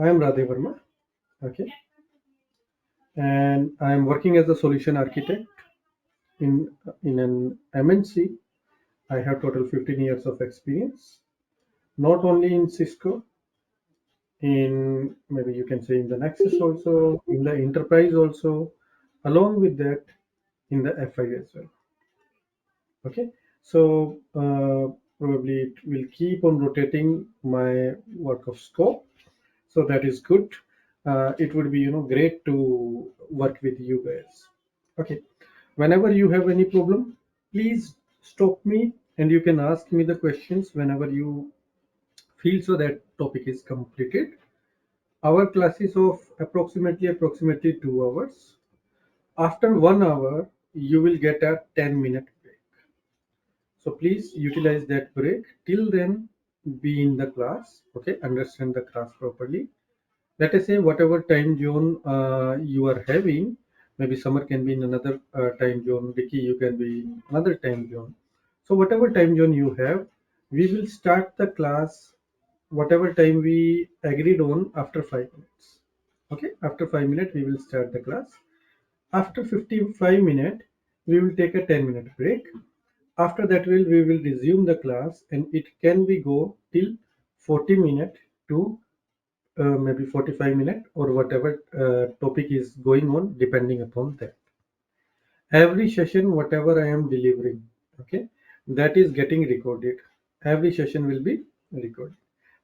I am Radhe Verma, okay, and I am working as a solution architect in an MNC. I have total 15 years of experience, not only in Cisco, in maybe you can say in the Nexus also, in the enterprise also, along with that in the FI as well. Okay, so probably it will keep on rotating my work of scope, so that is good. It would be great to work with you guys. Okay, whenever you have any problem, please stop me and you can ask me the questions whenever you feel so that topic is completed. Our class is of approximately 2 hours. After 1 hour, you will get a 10-minute break. So please utilize that break. Till then, be in the class. Okay, understand the class properly. Let us say whatever time zone you are having, maybe Summer can be in another time zone, Vicky, you can be in another time zone. So whatever time zone you have, we will start the class whatever time we agreed on after 5 minutes. Okay, after 5 minutes we will start the class. After 55 minutes, we will take a 10-minute break. After that, we will resume the class, and it can be go till 40 minutes to maybe 45 minutes or whatever topic is going on, depending upon that. Every session, whatever I am delivering, okay, that is getting recorded. Every session will be recorded.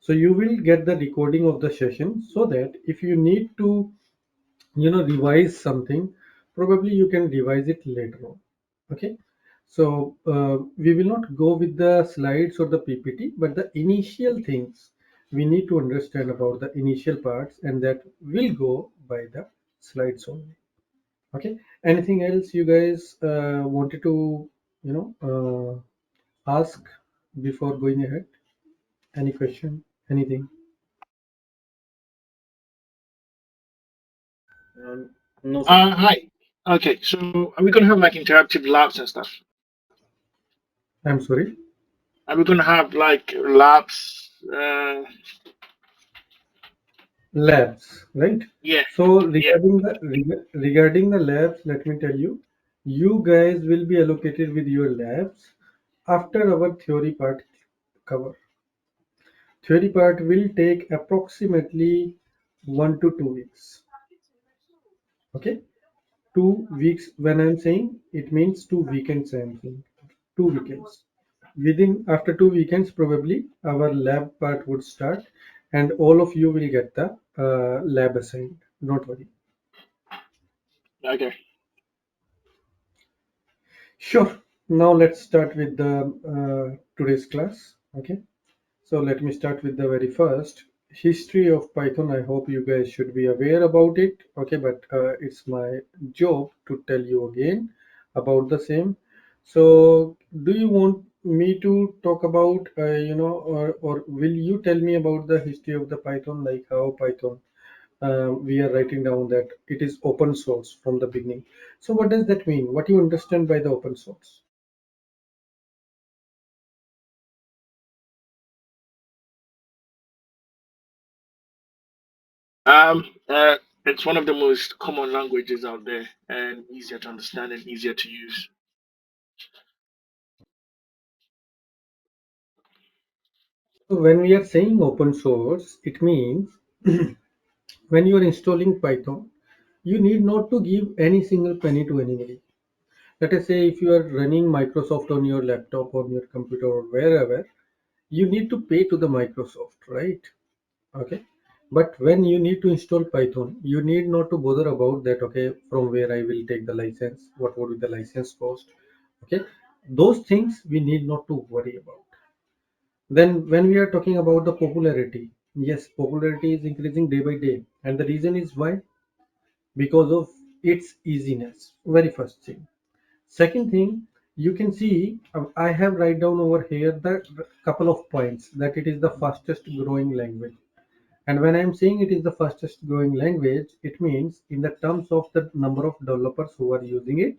So you will get the recording of the session, so that if you need to revise something, probably you can revise it later on. Okay, so we will not go with the slides or the PPT, but the initial things we need to understand about the initial parts, and that will go by the slides only. Okay, anything else you guys wanted to you know ask before going ahead? Any question, anything? No, sir. Hi. Okay, so are we gonna have like interactive labs and stuff? I'm sorry. Are we gonna have like labs? Labs, right? Yeah, So yeah. regarding the labs, let me tell you, you guys will be allocated with your labs after our theory part cover. Theory part will take approximately 1 to 2 weeks. Okay, 2 weeks. When I'm saying it means 2 weekends. I'm saying 2 weekends. Within after 2 weekends, probably our lab part would start, and all of you will get the lab assigned. Don't worry. Okay. Sure. Now let's start with the today's class. Okay. So let me start with the very first history of Python. I hope you guys should be aware about it. Okay, but it's my job to tell you again about the same. So do you want me to talk about or will you tell me about the history of the Python, like how Python we are writing down that it is open source from the beginning. So what does that mean? What do you understand by the open source? Um, uh, it's one of the most common languages out there and easier to understand and easier to use. So when we are saying open source, it means when you are installing Python, you need not to give any single penny to anybody. Let us say if you are running Microsoft on your laptop or your computer or wherever, you need to pay to the Microsoft, right? Okay. But when you need to install Python, you need not to bother about that, okay, from where I will take the license, what would be the license cost. Okay. Those things we need not to worry about. Then when we are talking about the popularity, yes, popularity is increasing day by day. And the reason is why? Because of its easiness. Very first thing. Second thing, you can see I have write down over here the couple of points that it is the fastest growing language. And when I'm saying it is the fastest growing language, it means in the terms of the number of developers who are using it,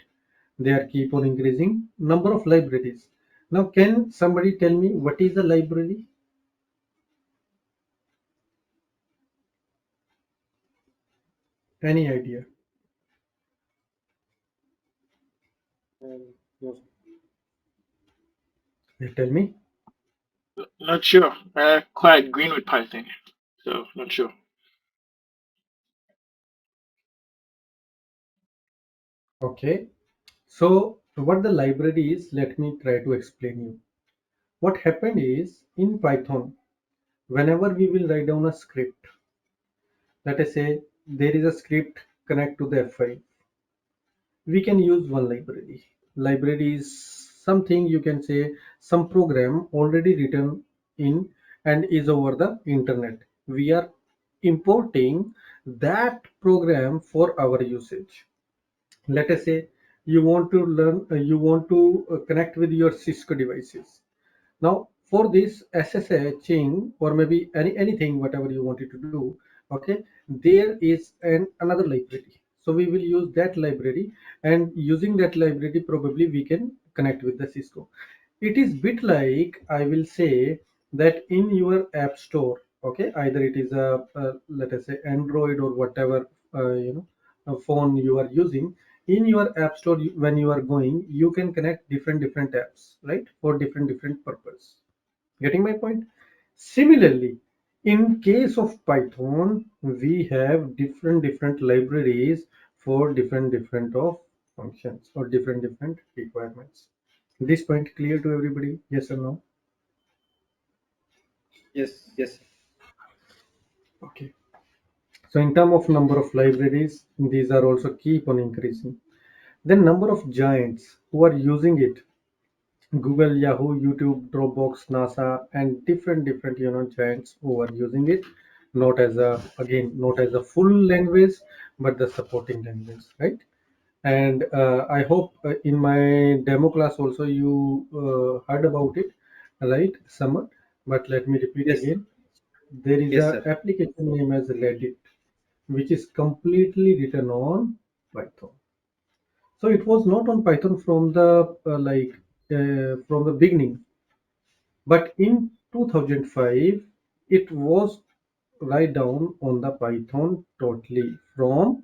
they are keep on increasing. Number of libraries. Now, can somebody tell me what is a library? Any idea? No. You tell me. Not sure. Quite green with Python, so not sure. Okay. So what the library is, let me try to explain you. What happened is in Python, whenever we will write down a script, let us say there is a script connect to the F5, we can use one library. Library is something you can say some program already written in and is over the internet. We are importing that program for our usage. Let us say you want to learn, you want to connect with your Cisco devices. Now, for this SSHing or maybe anything, whatever you wanted to do, okay, there is another library. So we will use that library, and using that library, probably we can connect with the Cisco. It is bit like I will say that in your app store, okay, either it is a let us say Android or whatever a phone you are using. In your app store, when you are going, you can connect different apps, right, for different purpose. Getting my point? Similarly, in case of Python, we have different libraries for different of functions or different requirements. This point clear to everybody? Yes or no? Yes, yes, sir. Okay. So in terms of number of libraries, these are also keep on increasing. Then number of giants who are using it, Google, Yahoo, YouTube, Dropbox, NASA, and different giants who are using it, not as a again not as a full language, but the supporting language, right? And I hope in my demo class also you heard about it, right, Summer? But let me repeat Yes, again. There is yes, a sir. application name as Reddit, which is completely written on Python. So it was not on Python from the from the beginning, but in 2005 it was write down on the Python totally from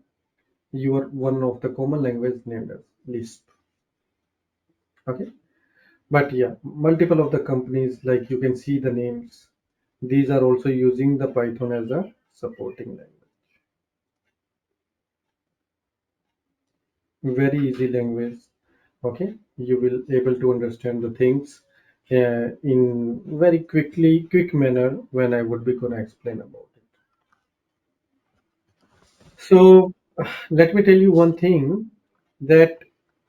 your one of the common language named as Lisp. Okay, but yeah, multiple of the companies, like you can see the names, these are also using the Python as a supporting language. Very easy language. Okay, you will able to understand the things in very quick manner when I would be going to explain about it. So let me tell you one thing, that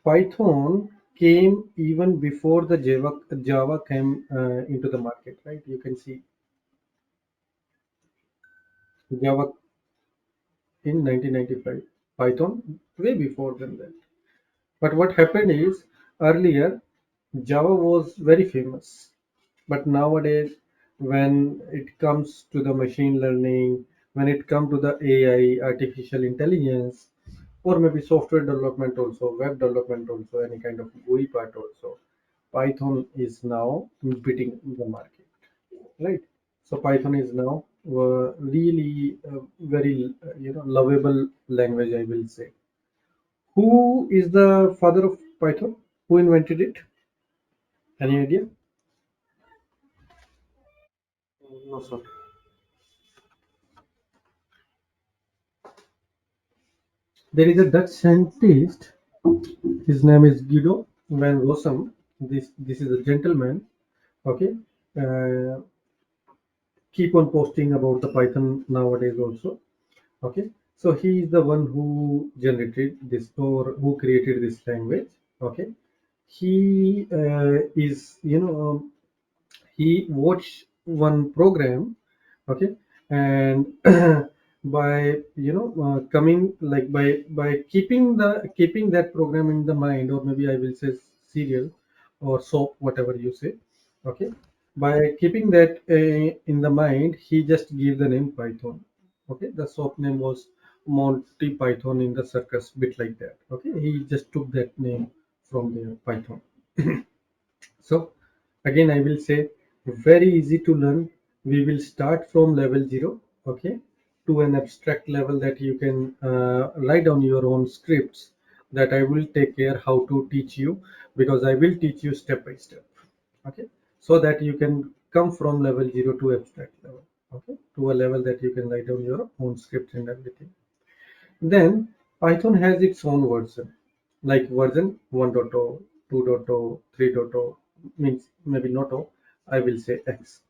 Python came even before the Java came into the market, right? You can see Java in 1995, Python way before than that. But what happened is earlier Java was very famous, but nowadays when it comes to the machine learning, when it comes to the AI, artificial intelligence, or maybe software development also, web development also, any kind of GUI part also, Python is now beating the market, right? So Python is now really very lovable language, I will say. Who is the father of Python? Who invented it? Any idea? No, sir. There is a Dutch scientist. His name is Guido van Rossum. This is a gentleman. Okay, uh, keep on posting about the Python nowadays also. Okay, so he is the one who generated this or who created this language. Okay, he is he watched one program, okay, and by coming like by keeping that program in the mind, or maybe I will say serial or soap, whatever you say, okay, by keeping that in the mind, he just gave the name Python. Okay, the soap name was Monty Python in the circus, bit like that. Okay, he just took that name from there, Python. So again, I will say very easy to learn. We will start from level 0, okay, to an abstract level that you can write down your own scripts, that I will take care how to teach you, because I will teach you step by step. Okay, so that you can come from level 0 to abstract level, okay, to a level that you can write down your own scripts and everything. Then Python has its own version, like version 1.0, 2.0, 3.0, means maybe not O, I will say X.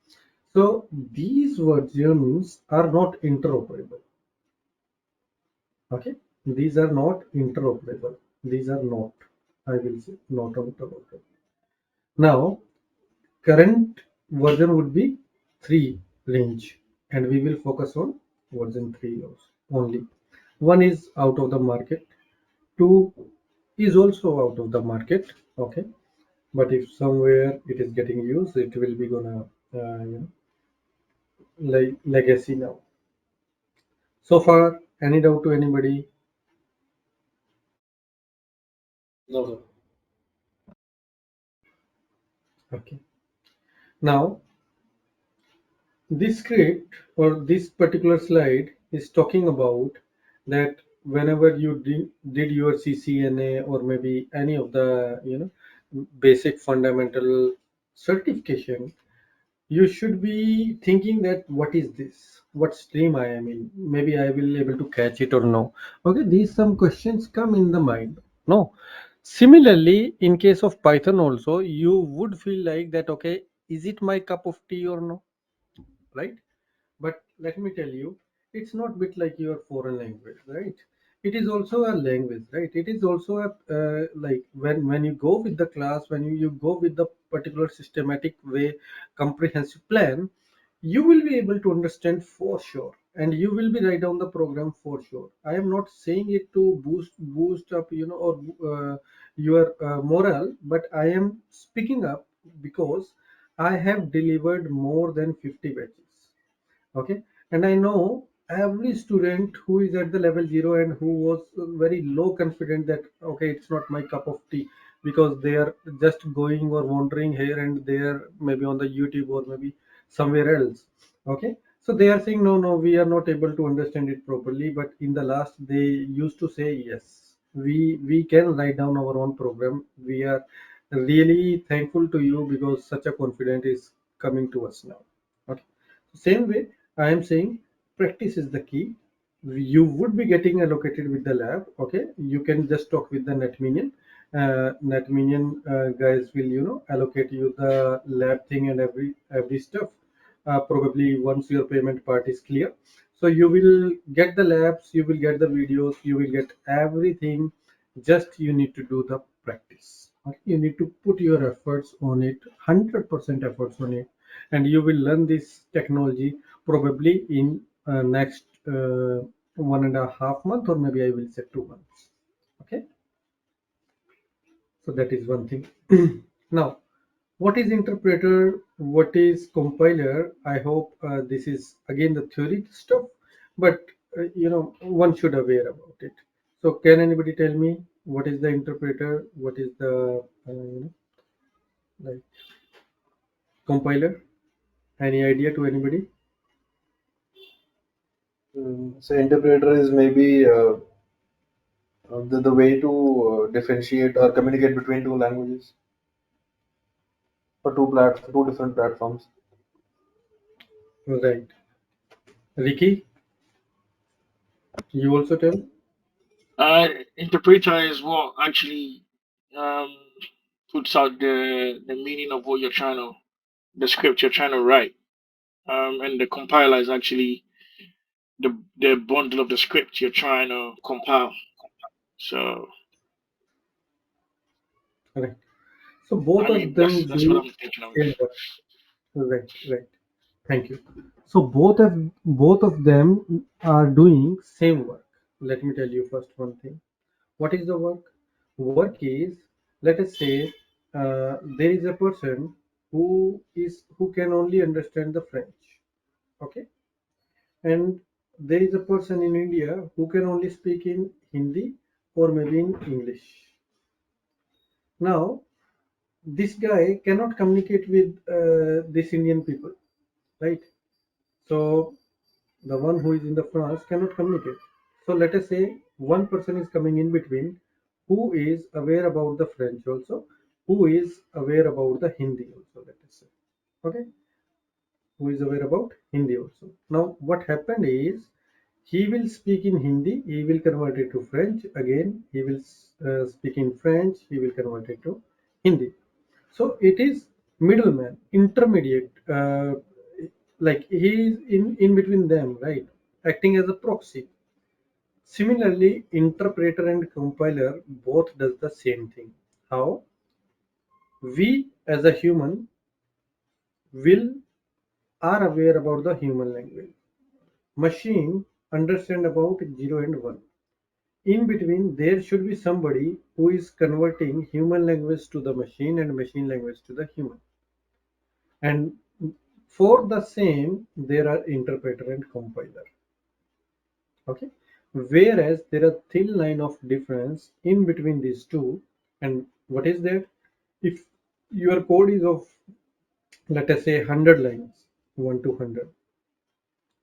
So these versions are not interoperable. Okay, these are not interoperable. These are not, I will say, not interoperable. Now, current version would be 3 range, and we will focus on version 3 only. One is out of the market, 2 is also out of the market. Okay, but if somewhere it is getting used, it will be gonna like legacy now. So far, any doubt to anybody? No, sir. Okay. Now, this script or this particular slide is talking about that whenever you did your CCNA or maybe any of the basic fundamental certification, you should be thinking that what is this? What stream I am in? Maybe I will able to catch it or no. Okay, these some questions come in the mind. No. Similarly, in case of Python also, you would feel like that, okay, is it my cup of tea or no? Right? But let me tell you, it's not bit like your foreign language, right? It is also a language, right? It is also a like when you go with the class, when you go with the particular systematic way, comprehensive plan, you will be able to understand for sure, and you will be write down the program for sure. I am not saying it to boost up, or your morale, but I am speaking up because I have delivered more than 50 batches. Okay, and I know every student who is at the level 0 and who was very low confident that okay, it's not my cup of tea, because they are just going or wandering here and there, maybe on the YouTube or maybe somewhere else. Okay, so they are saying no, no, we are not able to understand it properly, but in the last they used to say yes, we can write down our own program. We are really thankful to you because such a confidence is coming to us now. Okay, same way I am saying practice is the key. You would be getting allocated with the lab. Okay, you can just talk with the NetMinion. NetMinion guys will allocate you the lab thing and every stuff. Probably once your payment part is clear, so you will get the labs, you will get the videos, you will get everything. Just you need to do the practice. Okay? You need to put your efforts on it, 100% efforts on it, and you will learn this technology probably in next 1.5 months, or maybe I will say 2 months. Okay, so that is one thing. Now, what is interpreter? What is compiler? I hope this is again the theory stuff, but one should aware about it. So, can anybody tell me what is the interpreter? What is the like compiler? Any idea to anybody? So interpreter is maybe the way to differentiate or communicate between two languages or two different platforms. Right. Ricky, you also tell. Interpreter is what actually um, puts out the meaning of what you're trying to, the script you're trying to write. And the compiler is actually the bundle of the script you're trying to compile. So Right. So both I of mean them that's what do I'm thinking of. same work. Right. Right. Thank you. So both of them are doing same work. Let me tell you first one thing. What is the work? Work is, let us say, there is a person who can only understand the French. Okay, and there is a person in India who can only speak in Hindi or maybe in English. Now, this guy cannot communicate with this Indian people, right? So the one who is in the France cannot communicate. So let us say one person is coming in between, who is aware about the French also, who is aware about the Hindi also, let us say. Okay, who is aware about Hindi also. Now what happened is, he will speak in Hindi, he will convert it to French, again he will speak in French, he will convert it to Hindi. So it is middleman, intermediate, like he is in between them, right? Acting as a proxy. Similarly, interpreter and compiler both does the same thing. How? We as a human will are aware about the human language. Machine understand about 0 and 1. In between, there should be somebody who is converting human language to the machine and machine language to the human. And for the same, there are interpreter and compiler. Okay. Whereas there are thin line of difference in between these two. And what is that? If your code is of, let us say, 100 lines, 1 to 100.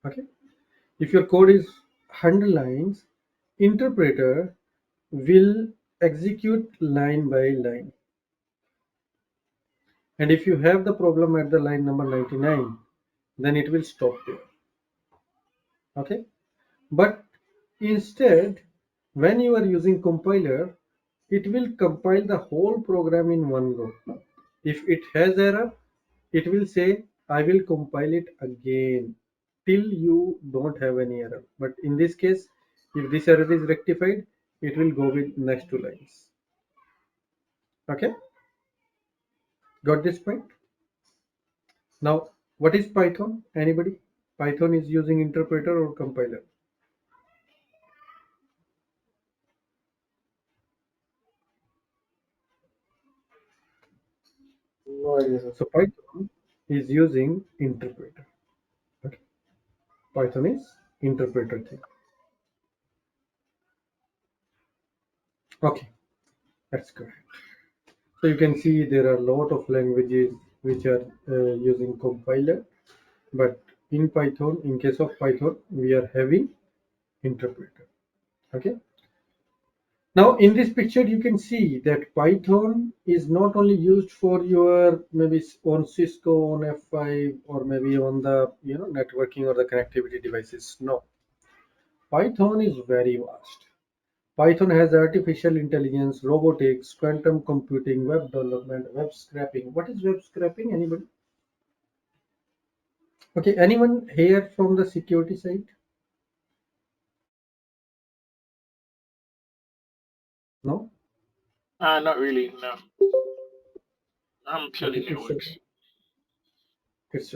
Okay. If your code is 100 lines, interpreter will execute line by line. And if you have the problem at the line number 99, then it will stop there. Okay. But instead, when you are using compiler, it will compile the whole program in one go. If it has error, it will say, I will compile it again till you don't have any error. But in this case, if this error is rectified, it will go with next two lines. Okay, got this point? Now, what is Python? Anybody? Python is using interpreter or compiler? No idea, sir. So Python is using interpreter. Okay. Python is interpreter thing. Okay, that's correct. So you can see there are a lot of languages which are using compiler, but in Python, in case of Python, we are having interpreter. Okay. Now in this picture, you can see that Python is not only used for your maybe on Cisco, on F5, or maybe on the networking or the connectivity devices. No, Python is very vast. Python has artificial intelligence, robotics, quantum computing, web development, web scraping. What is web scraping? Anybody? Okay, anyone here from the security side? No? Not really. No, I'm Okay, purely it's networks. it's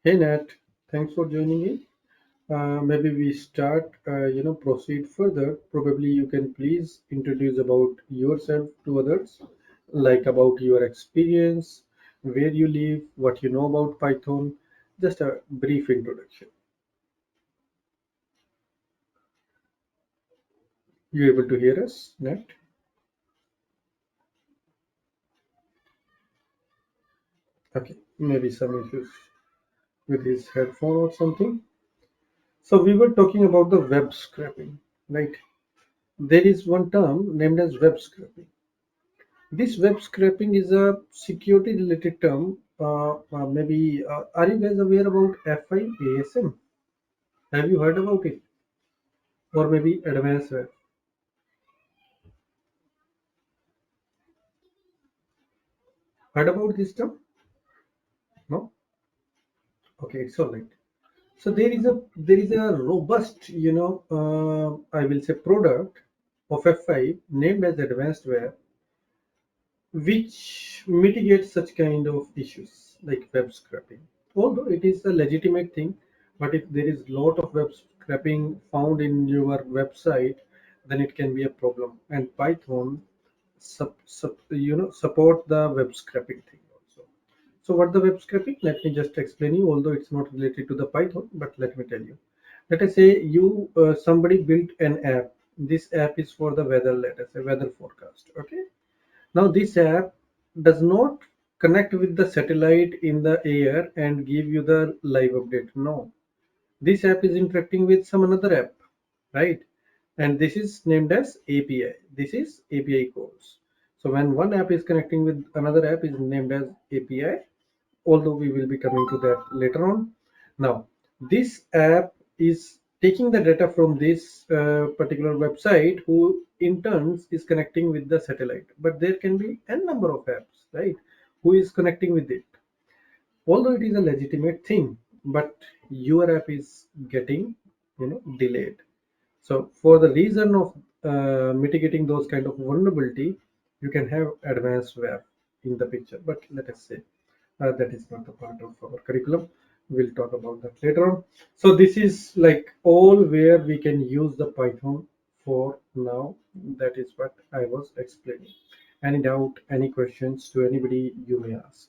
Hey Nat, thanks for joining in. Maybe we start, proceed further. Probably you can please introduce about yourself to others, like about your experience, where you live, what you know about Python, just a brief introduction. You able to hear us, Nat? Okay, maybe some issues with his headphone or something. So we were talking about the web scraping, right? There is one term named as web scraping. This web scraping is a security related term. Maybe are you guys aware about F5 ASM? Have you heard about it? Or maybe advanced web? Heard about this term? No? Okay, it's all right. So there is a robust, I will say product of F5 named as advanced web, which mitigates such kind of issues like web scraping. Although it is a legitimate thing, but if there is lot of web scraping found in your website, then it can be a problem. And Python support the web scraping thing also. So what the web scraping? Let me just explain you. Although it's not related to the Python, but let me tell you. Let us say you somebody built an app. This app is for the weather. Let us say weather forecast. Okay. Now this app does not connect with the satellite in the air and give you the live update. No, This app is interacting with some another app, right? And this is named as API. This is API calls. So when one app is connecting with another app is named as API, although we will be coming to that later on. Now, this app is taking the data from this particular website, who in turns is connecting with the satellite. But there can be n number of apps, right, who is connecting with it. Although it is a legitimate thing, but your app is getting, delayed. So for the reason of mitigating those kind of vulnerability, you can have advanced web in the picture. But let us say that is not a part of our curriculum. We'll talk about that later on. So this is like all where we can use the Python for now. That is what I was explaining. Any doubt, any questions to anybody you may ask?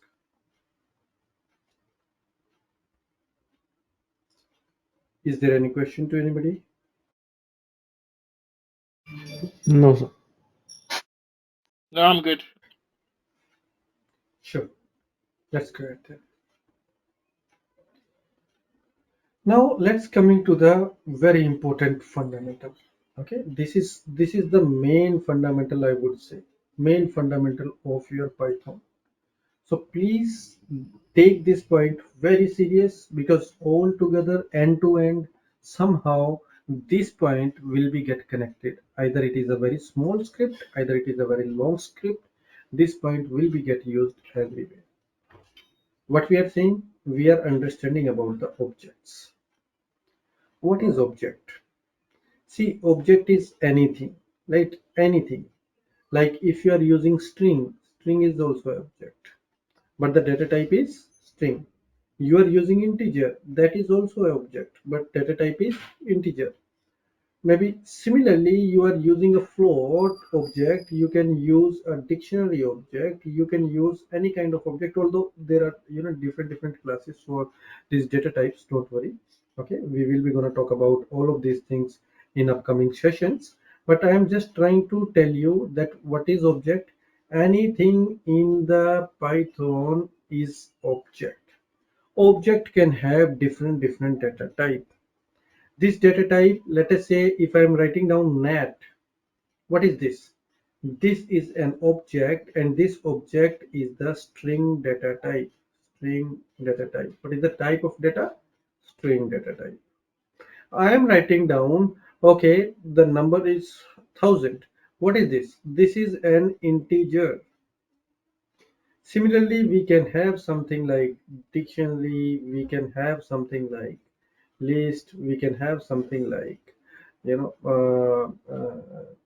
Is there any question to anybody? No, sir. No, I'm good. Sure. Let's go ahead then. Now let's coming to the very important fundamental. Okay, this is the main fundamental, I would say, main fundamental of your Python. So please take this point very serious, because all together end to end somehow this point will be get connected. Either it is a very small script, either it is a very long script. This point will be get used everywhere. What we are saying, we are understanding about the objects. What is object? See, object is anything, right? Anything. Like if you are using string, string is also object, but the data type is string. You are using integer, that is also an object, but data type is integer. Maybe similarly, you are using a float object, you can use a dictionary object, you can use any kind of object, although there are different classes for these data types. Don't worry. Okay, we will be going to talk about all of these things in upcoming sessions. But I am just trying to tell you that what is object. Anything in the Python is object. Object can have different data type. This data type, let us say if I am writing down net, what is this? This is an object, and this object is the string data type. String data type. What is the type of data? String data type. I am writing down, okay, the number is 1000. What is this? This is an integer. Similarly, we can have something like dictionary, we can have something like list, we can have something like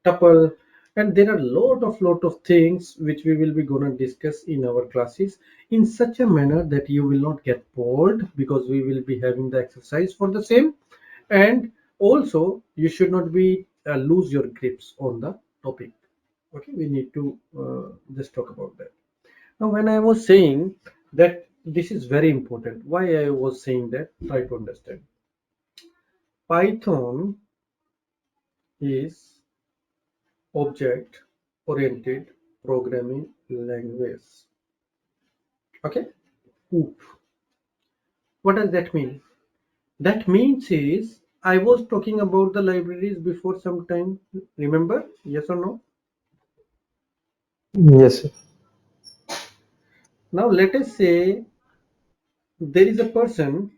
tuple, and there are lot of things which we will be gonna discuss in our classes in such a manner that you will not get bored, because we will be having the exercise for the same. And also you should not be lose your grips on the topic. Okay, we need to just talk about that. Now, when I was saying that this is very important, why I was saying that, try to understand. Python is object oriented programming language. Okay. Oop. What does that mean? That means is, I was talking about the libraries before some time. Remember? Yes or no? Yes, sir. Now let us say there is a person,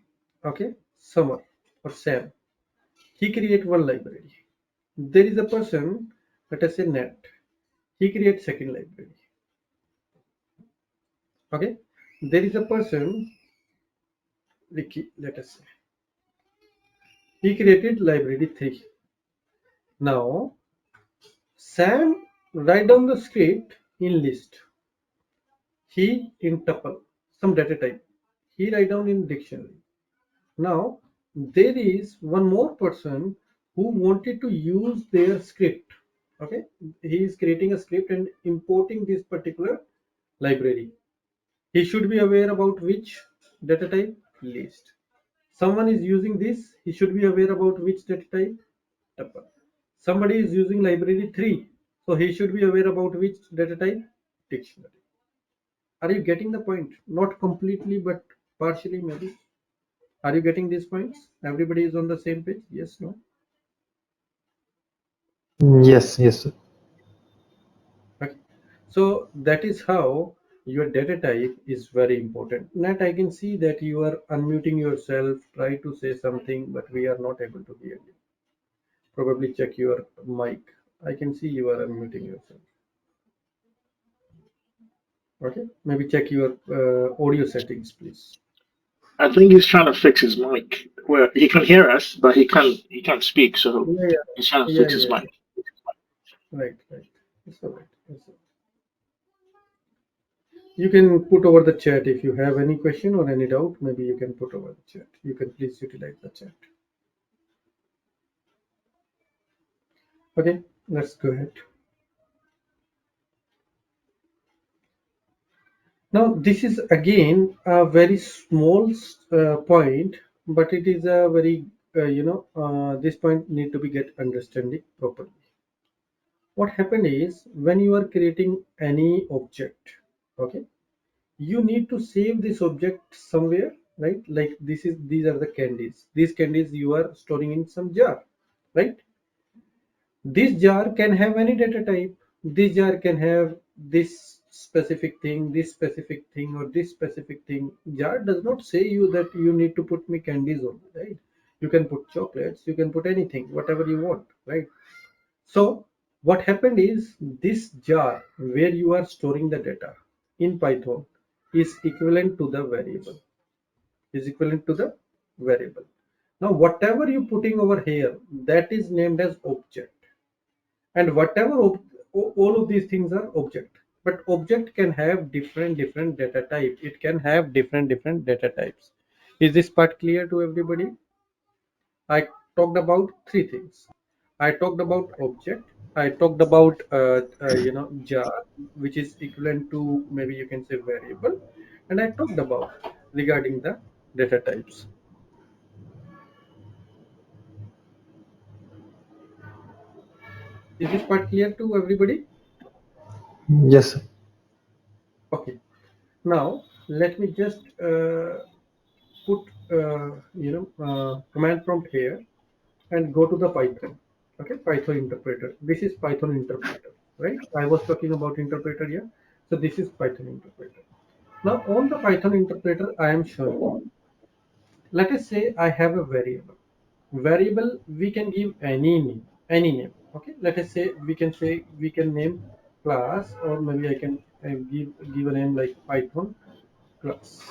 okay, Summer or Sam. He create one library. There is a person, let us say Net. He creates second library. Okay. There is a person, Ricky, let us say. He created library 3. Now, Sam write down the script in list. He in tuple, some data type. He write down in dictionary. Now, there is one more person who wanted to use their script. Okay, he is creating a script and importing this particular library. He should be aware about which data type? List. Someone is using this, he should be aware about which data type? Tuple. Somebody is using library 3, so he should be aware about which data type? Dictionary. Are you getting the point? Not completely, but partially maybe. Are you getting these points? Everybody is on the same page? Yes, no? Yes, yes, sir. Okay. So that is how your data type is very important. Nat, I can see that you are unmuting yourself, try to say something, but we are not able to hear you. Probably check your mic. I can see you are unmuting yourself. Okay. Maybe check your audio settings, please. I think he's trying to fix his mic. Where he can hear us, but he can't speak. So Yeah, yeah, he's trying to yeah, fix his yeah. mic. Right, right. It's all right. It's all right. You can put over the chat if you have any question or any doubt. Maybe you can put over the chat. You can please utilize the chat. Okay, let's go ahead. Now, this is again a very small point, but it is a very, this point need to be get understanding properly. What happened is when you are creating any object, okay, you need to save this object somewhere, right? Like these are the candies. These candies you are storing in some jar, right? This jar can have any data type. This jar can have this specific thing, or this specific thing. Jar does not say you that you need to put me candies only, right? You can put chocolates, you can put anything, whatever you want, right? So what happened is this jar where you are storing the data in Python is equivalent to the variable, is equivalent to the variable. Now whatever you putting over here, that is named as object. And whatever all of these things are object, but object can have different data type. It can have different data types. Is this part clear to everybody? I talked about three things. I talked about object, I talked about jar, which is equivalent to, maybe you can say, variable, and I talked about regarding the data types. Is this part clear to everybody? Yes, sir. Okay, now let me just put command prompt here and go to the Python. Okay, Python interpreter. This is Python interpreter, right? I was talking about interpreter here. So this is Python interpreter. Now on the Python interpreter, I am showing. Let us say I have a variable. Variable we can give any name, any name. Okay, let us say we can name class, or maybe I can give a name like Python class.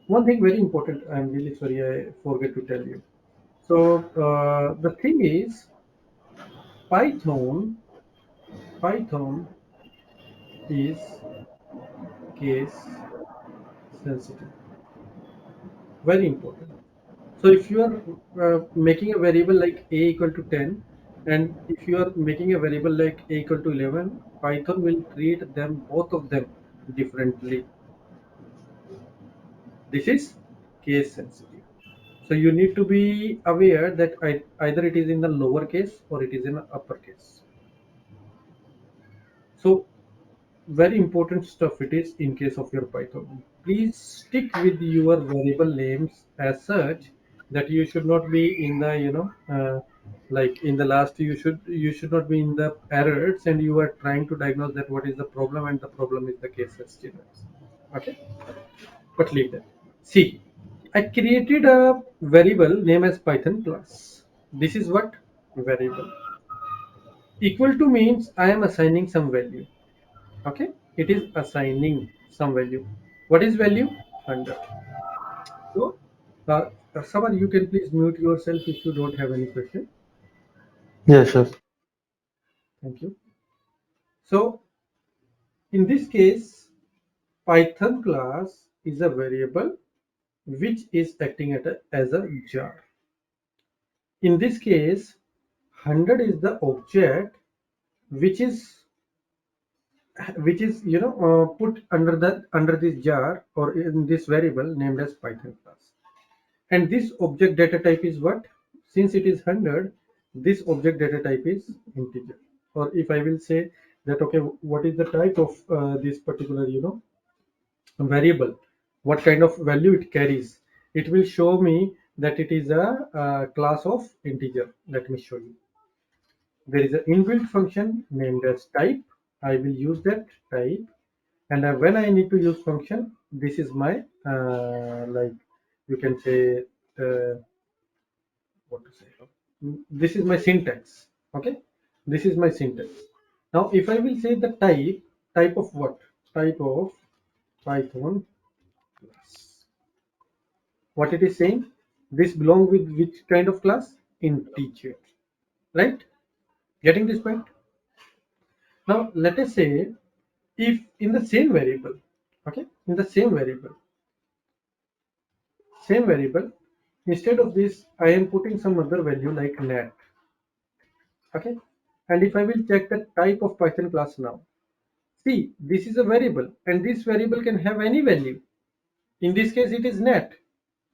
One thing very important, I'm really sorry, I forget to tell you. So the thing is, Python, Python is case sensitive, very important. So if you are making a variable like a equal to 10, and if you are making a variable like a equal to 11, Python will treat them, both of them, differently. This is case sensitive. So you need to be aware that either it is in the lower case or it is in the upper case. So very important stuff it is in case of your Python. Please stick with your variable names as such that you should not be in the like in the last, you should not be in the errors and you are trying to diagnose that what is the problem, and the problem is the case sensitive. Okay, but leave that. See, I created a variable name as Python class. This is what variable equal to means I am assigning some value. Okay, it is assigning some value. What is value? 100. So Sabar, you can please mute yourself if you don't have any question. Yeah, sure. Thank you. So in this case, Python class is a variable which is acting as a jar. In this case, 100 is the object which is put under this jar, or in this variable named as Python class. And this object data type is what? Since it is 100, this object data type is integer. Or if I will say that, okay, what is the type of this particular variable? What kind of value it carries? it will show me that it is a class of integer. Let me show you. There is an inbuilt function named as type. I will use that type, and when I need to use function, this is my like you can say what to say. This is my syntax. Okay, this is my syntax. Now, if I will say the type of what? Type of Python class. What it is saying? This belong with which kind of class? Integer, right? Getting this point? Now, let us say if in the same variable, okay, in the same variable, instead of this, I am putting some other value like net, okay, and if I will check the type of Python class now, see, this is a variable, and this variable can have any value. In this case, it is net.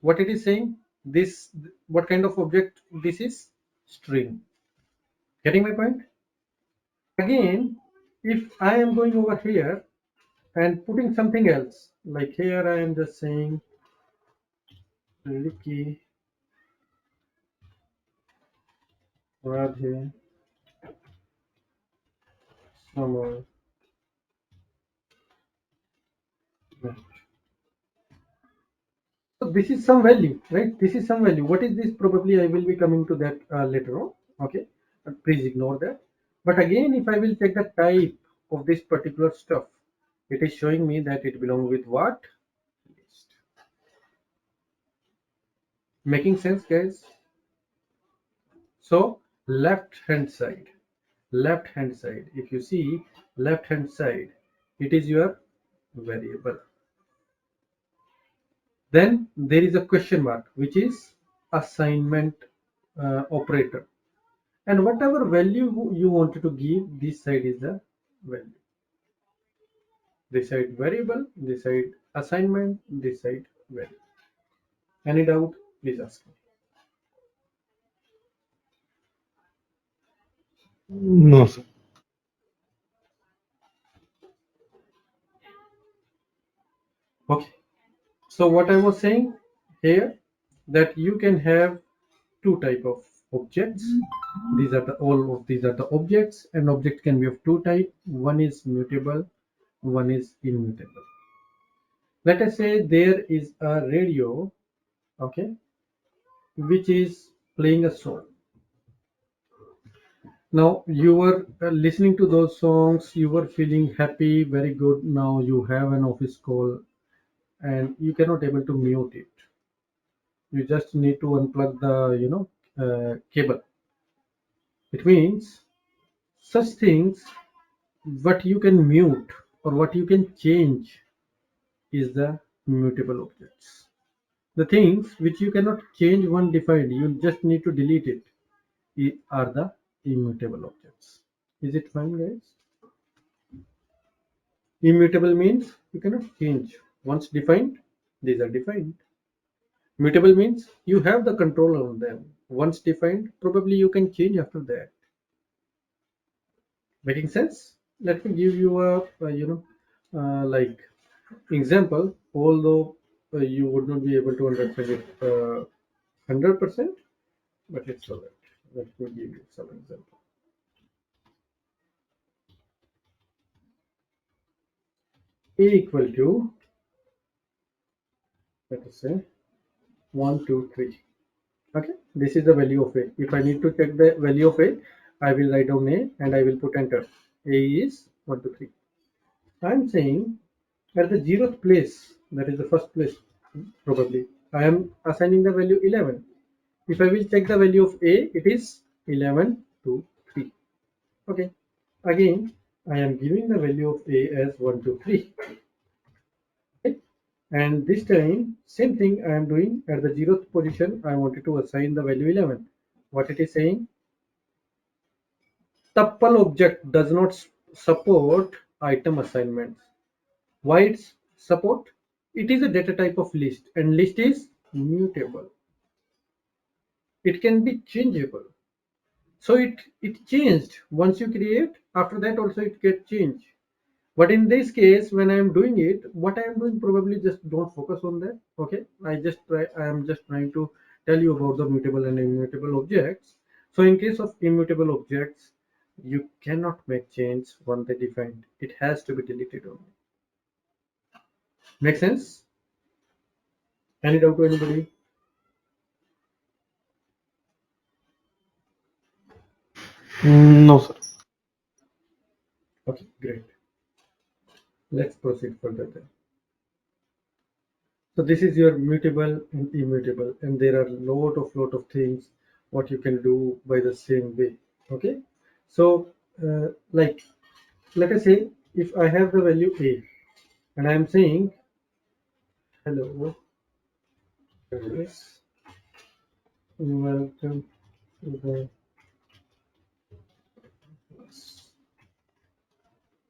What it is saying? This, what kind of object this is? String. Getting my point? Again, if I am going over here and putting something else, like here I am just saying Ricky Radhe Summer. So this is some value, right? This is some value. What is this? Probably I will be coming to that later on. Okay, but please ignore that. But again, if I will check the type of this particular stuff, it is showing me that it belongs with what? List. Making sense, guys? So left hand side, if you see left hand side, it is your variable. Then there is a question mark, which is assignment operator. And whatever value you wanted to give, this side is the value. This side variable, this side assignment, this side value. Any doubt? Please ask me. No, sir. Okay. So what I was saying here, that you can have two type of objects. These are the all of these are the objects, and object can be of two type. One is mutable, one is immutable. Let us say there is a radio, okay, which is playing a song. Now you were listening to those songs, you were feeling happy, very good. Now you have an office call, and you cannot able to mute it. You just need to unplug the cable. It means such things what you can mute or what you can change is the mutable objects. The things which you cannot change when defined, you just need to delete it, are the immutable objects. Is it fine, guys? Immutable means you cannot change. Once defined, these are defined. Mutable means you have the control on them. Once defined, probably you can change after that. Making sense? Let me give you like example, although you would not be able to understand it 100%, but it's all right. Let me give you some example. A equal to, let us say, 1, 2, 3. Okay, this is the value of A. If I need to check the value of A, I will write down A and I will put enter. A is 1, 2, 3. I'm saying at the 0th place, that is the first place, probably, I am assigning the value 11. If I will check the value of A, it is 11, 2, 3. Okay. Again, I am giving the value of A as 1, 2, 3. Okay. And this time, same thing I am doing at the 0th position. I wanted to assign the value 11. What it is saying? Tuple object does not support item assignments. Why it's support? It is a data type of list, and list is mutable. It can be changeable. So it changed once you create. After that also it get changed. But in this case, when I'm doing it, what I'm doing, probably just don't focus on that. Okay, I am just trying to tell you about the mutable and immutable objects. So in case of immutable objects, you cannot make change once they defined. It has to be deleted only. Make sense? Any doubt to anybody? No, sir. Okay, great. Let's proceed further then. So this is your mutable and immutable, and there are lot of things what you can do by the same way. Okay, so like let us say if I have the value a, and I am saying hello, yes, welcome to the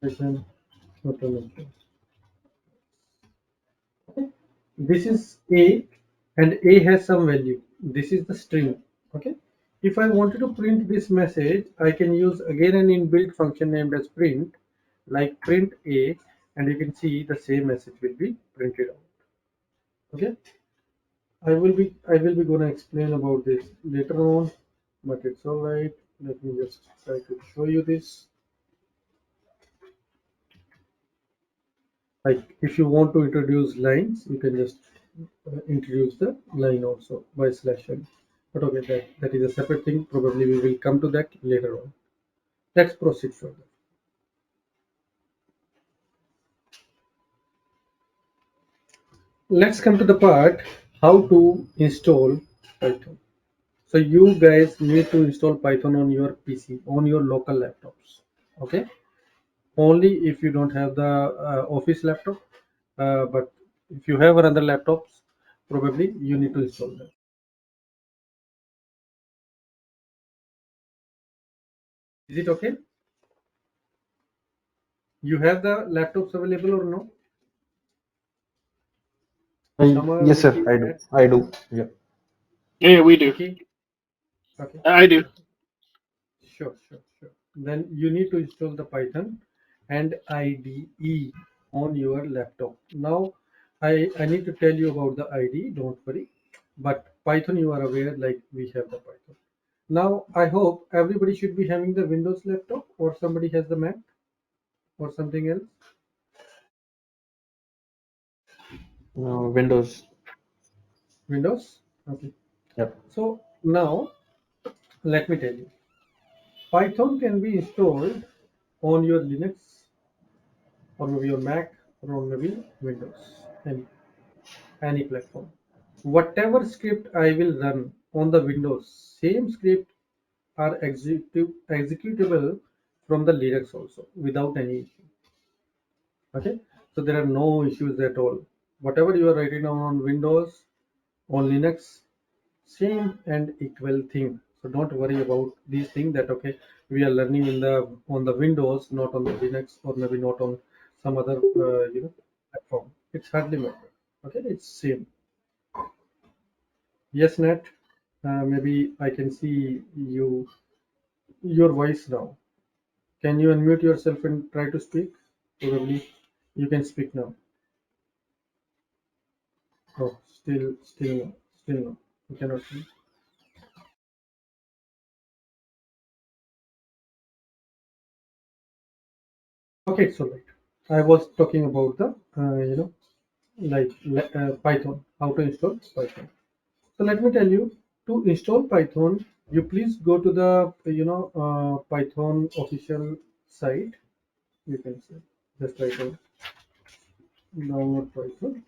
lesson automation. This is a, and a has some value. This is the string. Okay, if I wanted to print this message, I can use again an inbuilt function named as print, like print a, and you can see the same message will be printed out. Okay, I will be gonna explain about this later on, but it's all right. Let me just try to show you this. Like if you want to introduce lines, you can just introduce the line also by slash n. But okay, that is a separate thing. Probably we will come to that later on. Let's proceed further. Let's come to the part how to install Python. So you guys need to install Python on your PC, on your local laptops. Okay, only if you don't have the office laptop, but if you have another laptops, probably you need to install that. Is it okay? You have the laptops available or no? Summer, Yes, sir. Vicky, I do. Matt, I do. Yeah. Yeah, we do. Vicky. Okay. I do. Sure. Then you need to install the Python and IDE on your laptop. Now, I need to tell you about the IDE, don't worry. But Python, you are aware, like we have the Python. Now, I hope everybody should be having the Windows laptop, or somebody has the Mac or something else. Windows. Windows? Okay. Yep. So now, let me tell you. Python can be installed on your Linux, or maybe your Mac, or maybe Windows, any platform. Whatever script I will run on the Windows, same script are executable from the Linux also without any issue. Okay, so there are no issues at all. Whatever you are writing down on Windows, on Linux, same and equal thing. So don't worry about these things that okay, we are learning in the on the Windows, not on the Linux, or maybe not on some other platform. It's hardly matter. Okay, it's same. Yes, Nat. Maybe I can see your voice now. Can you unmute yourself and try to speak? Probably you can speak now. Oh, still no. You cannot speak. Okay, it's all right. I was talking about the like Python, how to install Python. So let me tell you, to install Python, you please go to the Python official site. You can say just write down download Python.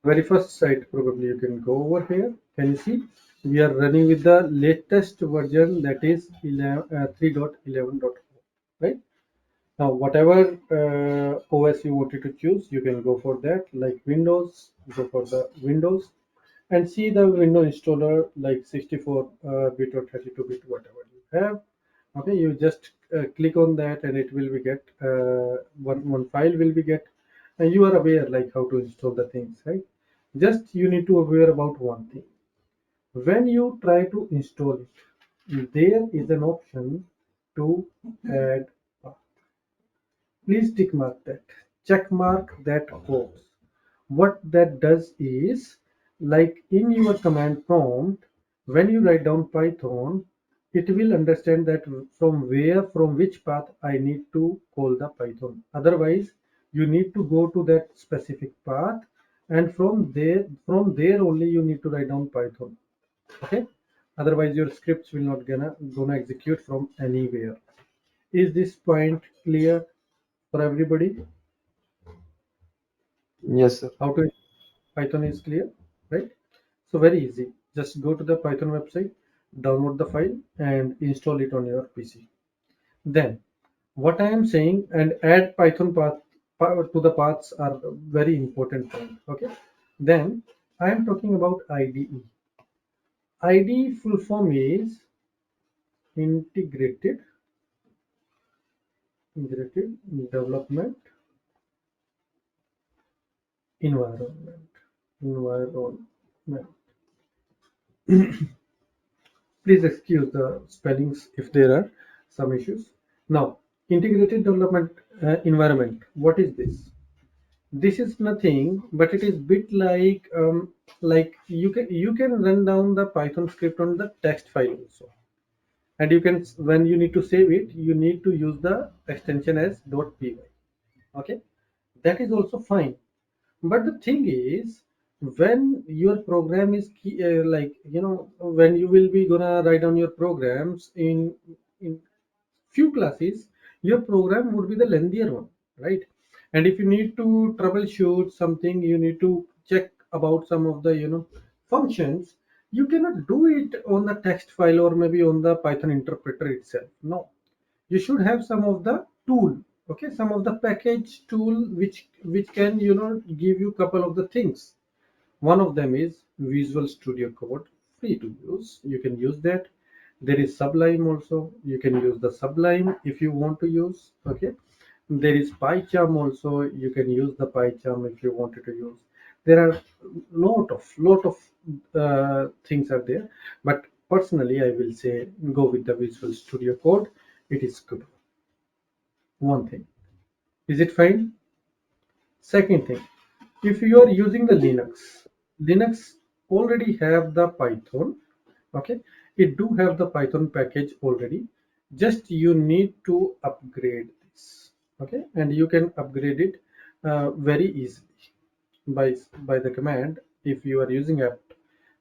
Very first site, probably you can go over here. Can you see? We are running with the latest version, that is 3.11.4, right? Now, whatever OS you wanted to choose, you can go for that. Like Windows, go for the Windows, and see the window installer like 64-bit or 32-bit, whatever you have. Okay, you just click on that, and it will be get one file will be get, and you are aware like how to install the things, right? Just you need to aware about one thing. When you try to install it, there is an option to add path. Please tick mark that, check mark that box. What that does is, like in your command prompt, when you write down Python, it will understand that from which path I need to call the Python. Otherwise, you need to go to that specific path, and from there only you need to write down Python. Okay. Otherwise, your scripts will not gonna execute from anywhere. Is this point clear for everybody? Yes, sir. How to Python is clear, right? So very easy. Just go to the Python website, download the file, and install it on your PC. Then, what I am saying, and add Python path to the paths are very important point. Okay. Then I am talking about IDE. IDE full form is integrated development environment. Please excuse the spellings if there are some issues. Now, integrated development environment. What is this? This is nothing, but it is bit like you can run down the Python script on the text file also, and you can, when you need to save it, you need to use the extension as .py. Okay, that is also fine. But the thing is, when your program is when you will be gonna write down your programs in few classes, your program would be the lengthier one, right? And if you need to troubleshoot something, you need to check about some of the functions, you cannot do it on the text file or maybe on the Python interpreter itself. No, you should have some of the tool, okay, some of the package tool which can give you couple of the things. One of them is Visual Studio Code, free to use, you can use that. There is Sublime also, you can use the Sublime if you want to use. Okay, there is PyCharm also, you can use the PyCharm if you wanted to use. There are lot of things are there, but personally I will say go with the Visual Studio Code. It is good. One thing, is it fine? Second thing, if you are using the Linux already have the Python. Okay, it do have the Python package already, just you need to upgrade this. Okay, and you can upgrade it very easily by the command if you are using apt.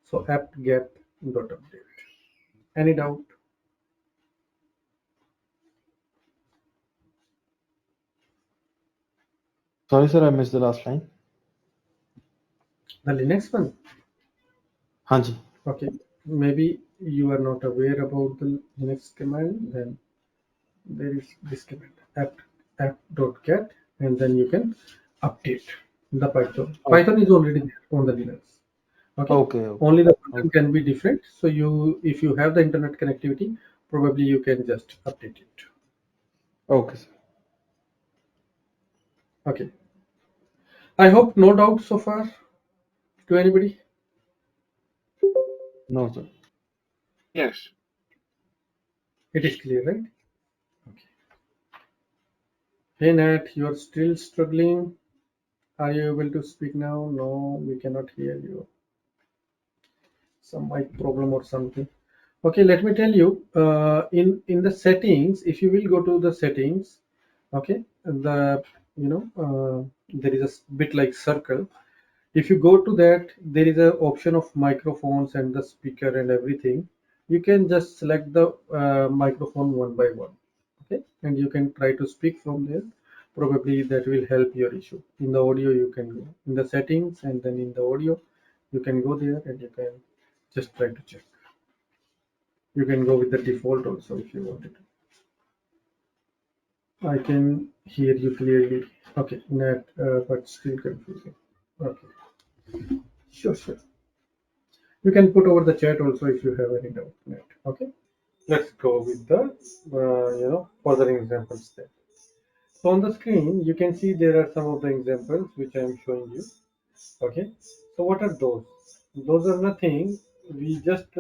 So apt-get.update. Any doubt? Sorry, sir, I missed the last line. The Linux one? Hanji. Okay, maybe you are not aware about the Linux command. Then there is this command apt.get, and then you can update the Python. Oh, Python is already there on the Linux. Okay, okay. only the Okay. version can be different. So if you have the internet connectivity, probably you can just update it. Okay, sir. Okay, I hope no doubt so far to anybody. No, sir. Yes. It is clear, right? Okay. Hey Nat, you are still struggling. Are you able to speak now? No, we cannot hear you. Some mic problem or something. Okay, let me tell you. In the settings, if you will go to the settings, okay, there is a bit like circle. If you go to that, there is an option of microphones and the speaker and everything. You can just select the microphone one by one, okay, and you can try to speak from there. Probably that will help your issue. In the audio, you can go in the settings, and then in the audio, you can go there and you can just try to check. You can go with the default also if you wanted to. I can hear you clearly. Okay, net, but still confusing. Okay, sure. You can put over the chat also if you have any doubt. Net. Okay, let's go with the further examples there. So on the screen, you can see there are some of the examples which I am showing you. Okay, so what are those? Those are nothing we just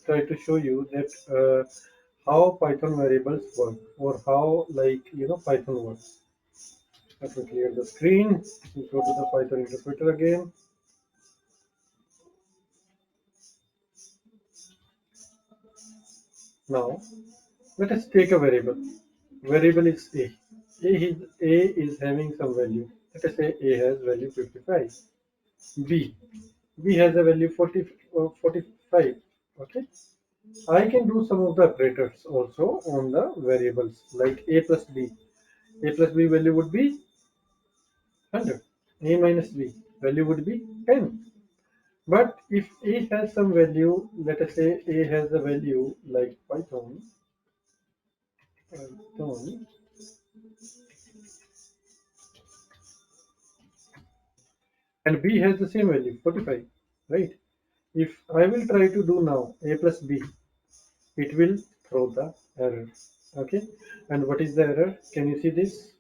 try to show you that how Python variables work, or how, like, Python works. Let me clear the screen. We go to the Python interpreter again. Now let us take a variable. Variable is a. A is having some value. Let us say a has value 55. B B has a value 45. Okay. I can do some of the operators also on the variables, like a plus b. A plus b value would be 100. A minus b value would be 10. But if a has some value, let us say a has a value like Python, and b has the same value, 45, right? If I will try to do now a plus b, it will throw the error. Okay. And what is the error? Can you see this?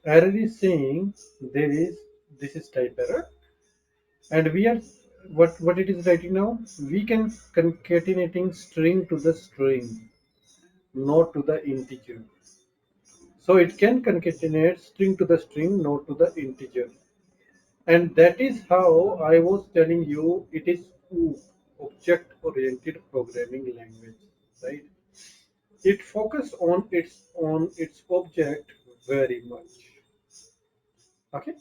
Error is saying there is, this is type error, and we are, what it is writing now, we can concatenating string to the string, not to the integer. So it can concatenate string to the string, not to the integer. And that is how I was telling you it is OOP, object oriented programming language, right? It focuses on its object very much. Okay,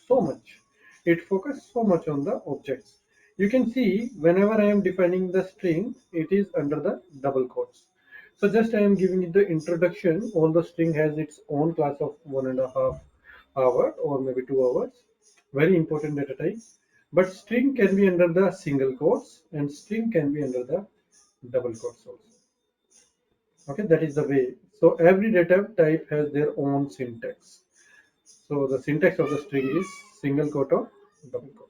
so much. It focuses so much on the objects. You can see whenever I am defining the string, it is under the double quotes. So just I am giving it the introduction. All the string has its own class of 1.5 hour or maybe 2 hours. Very important data type. But string can be under the single quotes and string can be under the double quotes also. Okay, that is the way. So every data type has their own syntax. So the syntax of the string is single quote or double quote.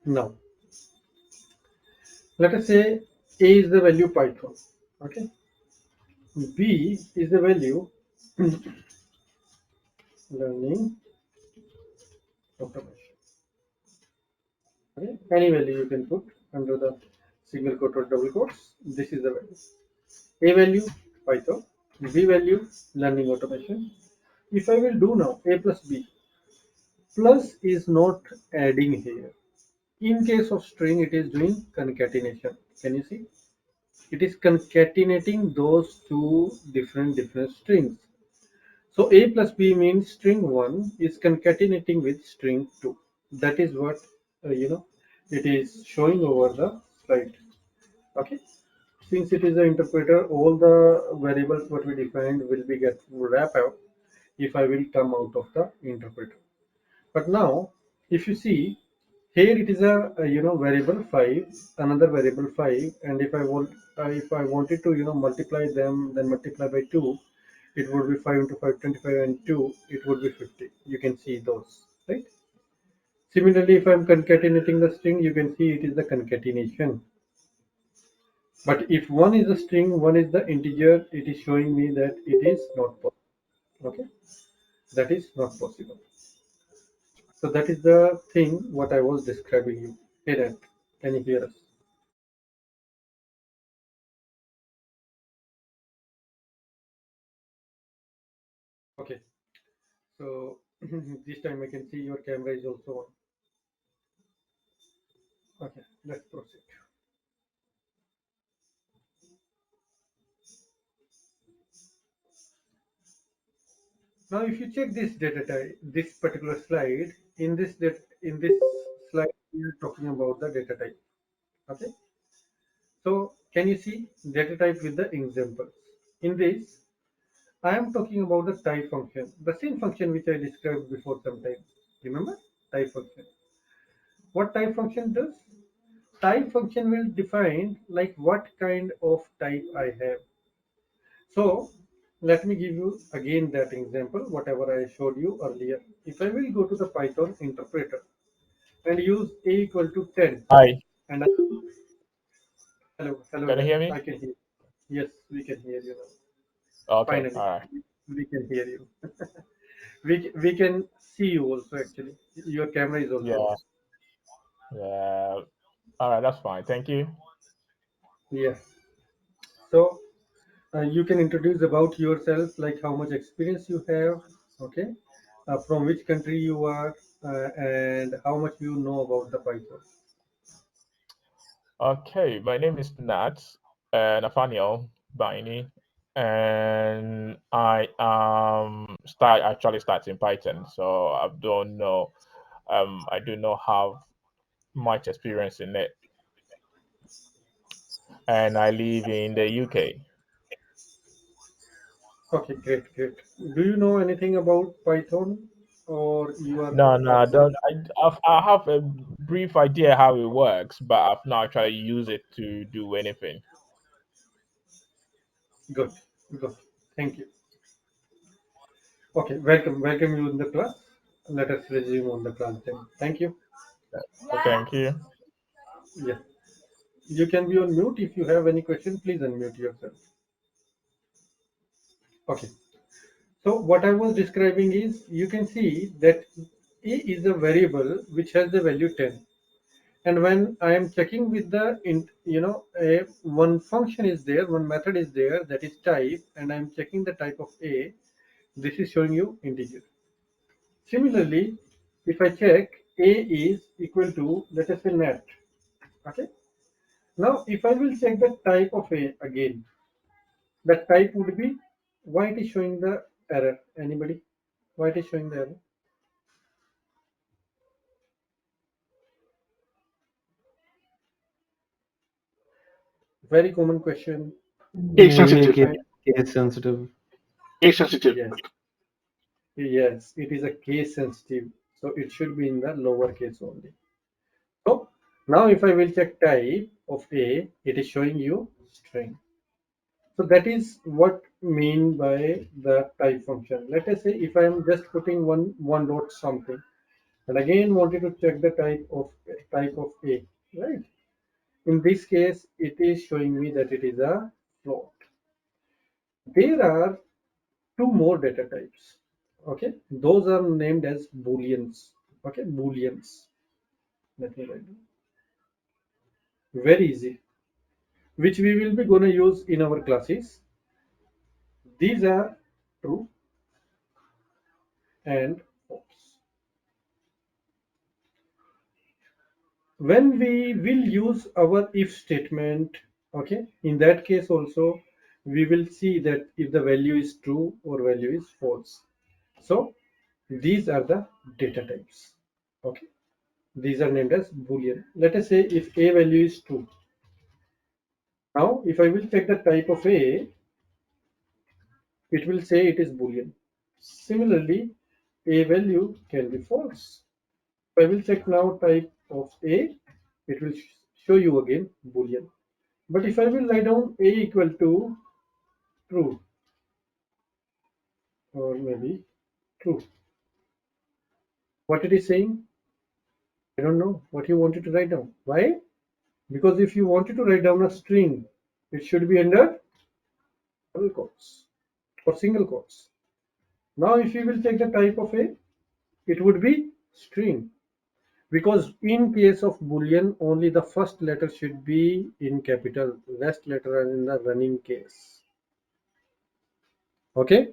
Now, let us say A is the value Python. Okay. B is the value learning automation. Okay. Any value you can put under the single quote or double quotes. This is the value. A value Python. B value learning automation. If I will do now A plus B, plus is not adding here. In case of string, it is doing concatenation. Can you see? It is concatenating those two different strings. So A plus B means string 1 is concatenating with string 2. That is what it is showing over the slide. Okay. Since it is an interpreter, all the variables what we defined will be get wrap out if I will come out of the interpreter. But now, if you see here, it is a variable 5, another variable 5, and if I wanted to multiply them, then multiply by 2, it would be 5 into 5, 25, and 2, it would be 50. You can see those, right? Similarly, if I'm concatenating the string, you can see it is the concatenation. But if one is a string, one is the integer, it is showing me that it is not possible. Okay, that is not possible. So that is the thing what I was describing you. Hey, Ed, can you hear us? Okay, so this time I can see your camera is also on. Okay, let's proceed. Now, if you check this data type, this particular slide, in this slide, we are talking about the data type. Okay, so can you see data type with the examples? In this, I am talking about the type function, the same function which I described before some time. Remember, type function. What type function does? Type function will define like what kind of type I have. So let me give you again that example, whatever I showed you earlier. If I will go to the Python interpreter and use a equal to 10, Hi, and hello, can you hear I me? can hear. Yes, we can hear you now. Okay, Finally, all right. we can hear you. we can see you also actually. Your camera is also Yeah, on. yeah. All right, that's fine. Thank you. Yeah. So you can introduce about yourself, like how much experience you have, okay, from which country you are, and how much you know about the Python. Okay, my name is Nat Nathaniel Baini, and I start actually starting Python. So I don't know. I do not have much experience in it, and I live in the UK. Okay, great, great. Do you know anything about Python, or you are No, no, I observed? don't. I have a brief idea how it works, but I've not actually used it to do anything. Good, good. Thank you. Okay, welcome, welcome you in the class. Let us resume on the class then. Thank you. Thank you. Yeah, you can be on mute. If you have any question, please unmute yourself. Okay. So what I was describing is, you can see that a is a variable which has the value 10, and when I am checking with the one function is there, one method is there, that is type, and I am checking the type of a, this is showing you integer. Similarly, if I check a is equal to, let us say, net. Okay. Now if I will check the type of a again, that type would be, why it is showing the error? Anybody? Why it is showing the error? Very common question. Case Maybe sensitive. case, I, case sensitive. Case sensitive. yes, yes, it is a case sensitive, so it should be in the lower case only. So now if I will check type of a, it is showing you string. So that is what mean by the type function. Let us say if I am just putting one dot something, and again wanted to check the type of a, right? In this case, it is showing me that it is a float. There are two more data types. Okay, those are named as booleans. Okay, booleans. Let me write them. Very easy, which we will be going to use in our classes. These are true and false. When we will use our if statement, okay, in that case also we will see that if the value is true or value is false. So these are the data types. Okay, these are named as boolean. Let us say if a value is true. Now if I will check the type of a, it will say it is boolean. Similarly, a value can be false. If I will check now type of a, it will show you again boolean. But if I will write down a equal to true, or maybe true, what it is saying, I don't know what you wanted to write down. Why? Because if you wanted to write down a string, it should be under double quotes or single quotes. Now if you will take the type of a, it would be string. Because in case of boolean, only the first letter should be in capital, rest letter are in the running case. Okay.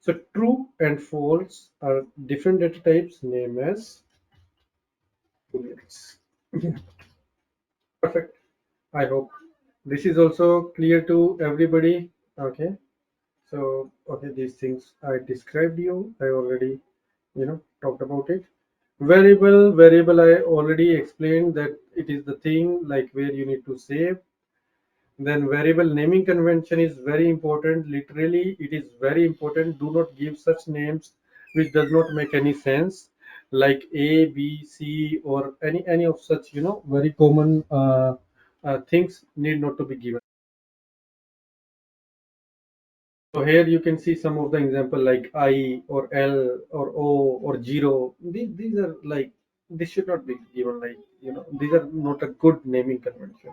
So true and false are different data types named as booleans. Perfect. I hope this is also clear to everybody. Okay. So okay, these things I described you. I already talked about it. Variable I already explained that it is the thing like where you need to save. Then variable naming convention is very important. Literally, it is very important. Do not give such names which does not make any sense, like A, B, C, or any of such very common things need not to be given. So here you can see some of the example like I or L or O or zero. These are like, this should not be given, like these are not a good naming convention.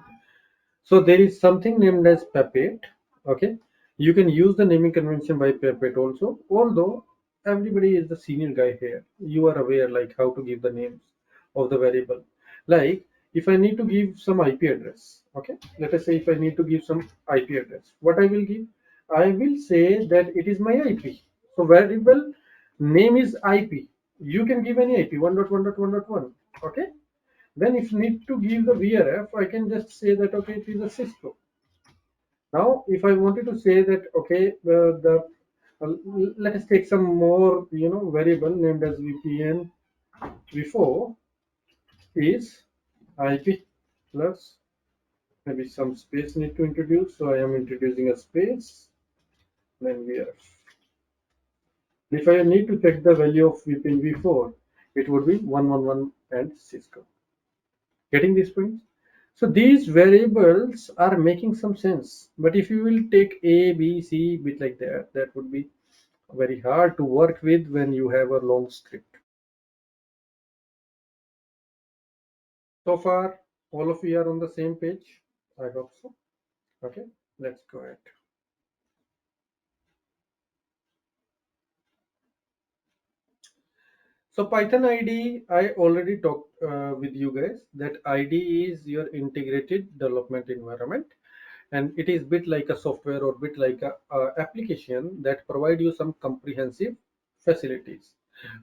So there is something named as puppet. Okay, you can use the naming convention by puppet also. Although everybody is the senior guy here. You are aware like how to give the names of the variable. Like if I need to give some IP address, okay, let us say if I need to give some IP address, what I will give? I will say that it is my IP. So variable name is IP. You can give any IP 1.1.1.1. Okay. Then if need to give the VRF, I can just say that okay, it is a Cisco. Now, if I wanted to say that okay, uh, let us take some more variable named as VPN v4 is IP plus maybe some space need to introduce. So I am introducing a space. Then VRF. If I need to check the value of VPN v4, it would be 111 and Cisco. Getting this point? So these variables are making some sense. But if you will take A, B, C, bit like that, that would be very hard to work with when you have a long script. So far, all of you are on the same page. I hope so. Okay, let's go ahead. So Python ID, I already talked with you guys that ID is your integrated development environment, and it is bit like a software or bit like a application that provide you some comprehensive facilities.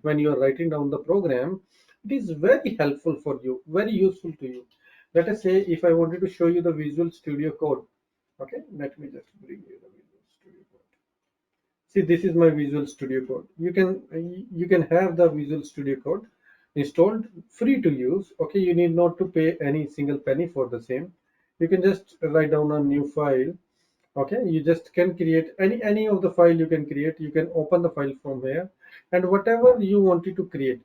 When you are writing down the program, it is very helpful for you, very useful to you. Let us say if I wanted to show you the Visual Studio Code, okay, let me just bring you the Visual Studio Code. See, this is my Visual Studio Code. You can have the Visual Studio Code installed free to use. Okay, you need not to pay any single penny for the same. You can just write down a new file. Okay, you just can create any of the file you can create. You can open the file from here, and whatever you wanted to create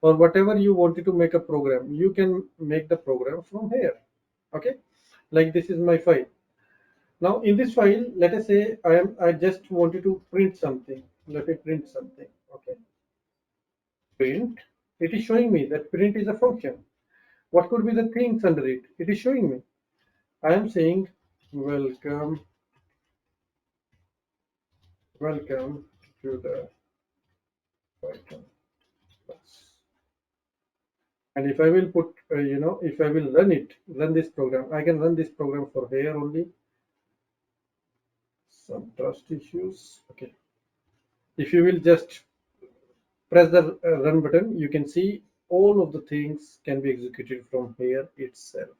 or whatever you wanted to make a program, you can make the program from here. Okay, like this is my file. Now in this file, let us say I just wanted to print something. Let me print something. Okay. Print. It is showing me that print is a function. What could be the things under it? It is showing me. I am saying welcome to the Python class. And if I will put, if I will run this program, I can run this program for here only. Some trust issues. Okay. If you will just press the run button, you can see all of the things can be executed from here itself.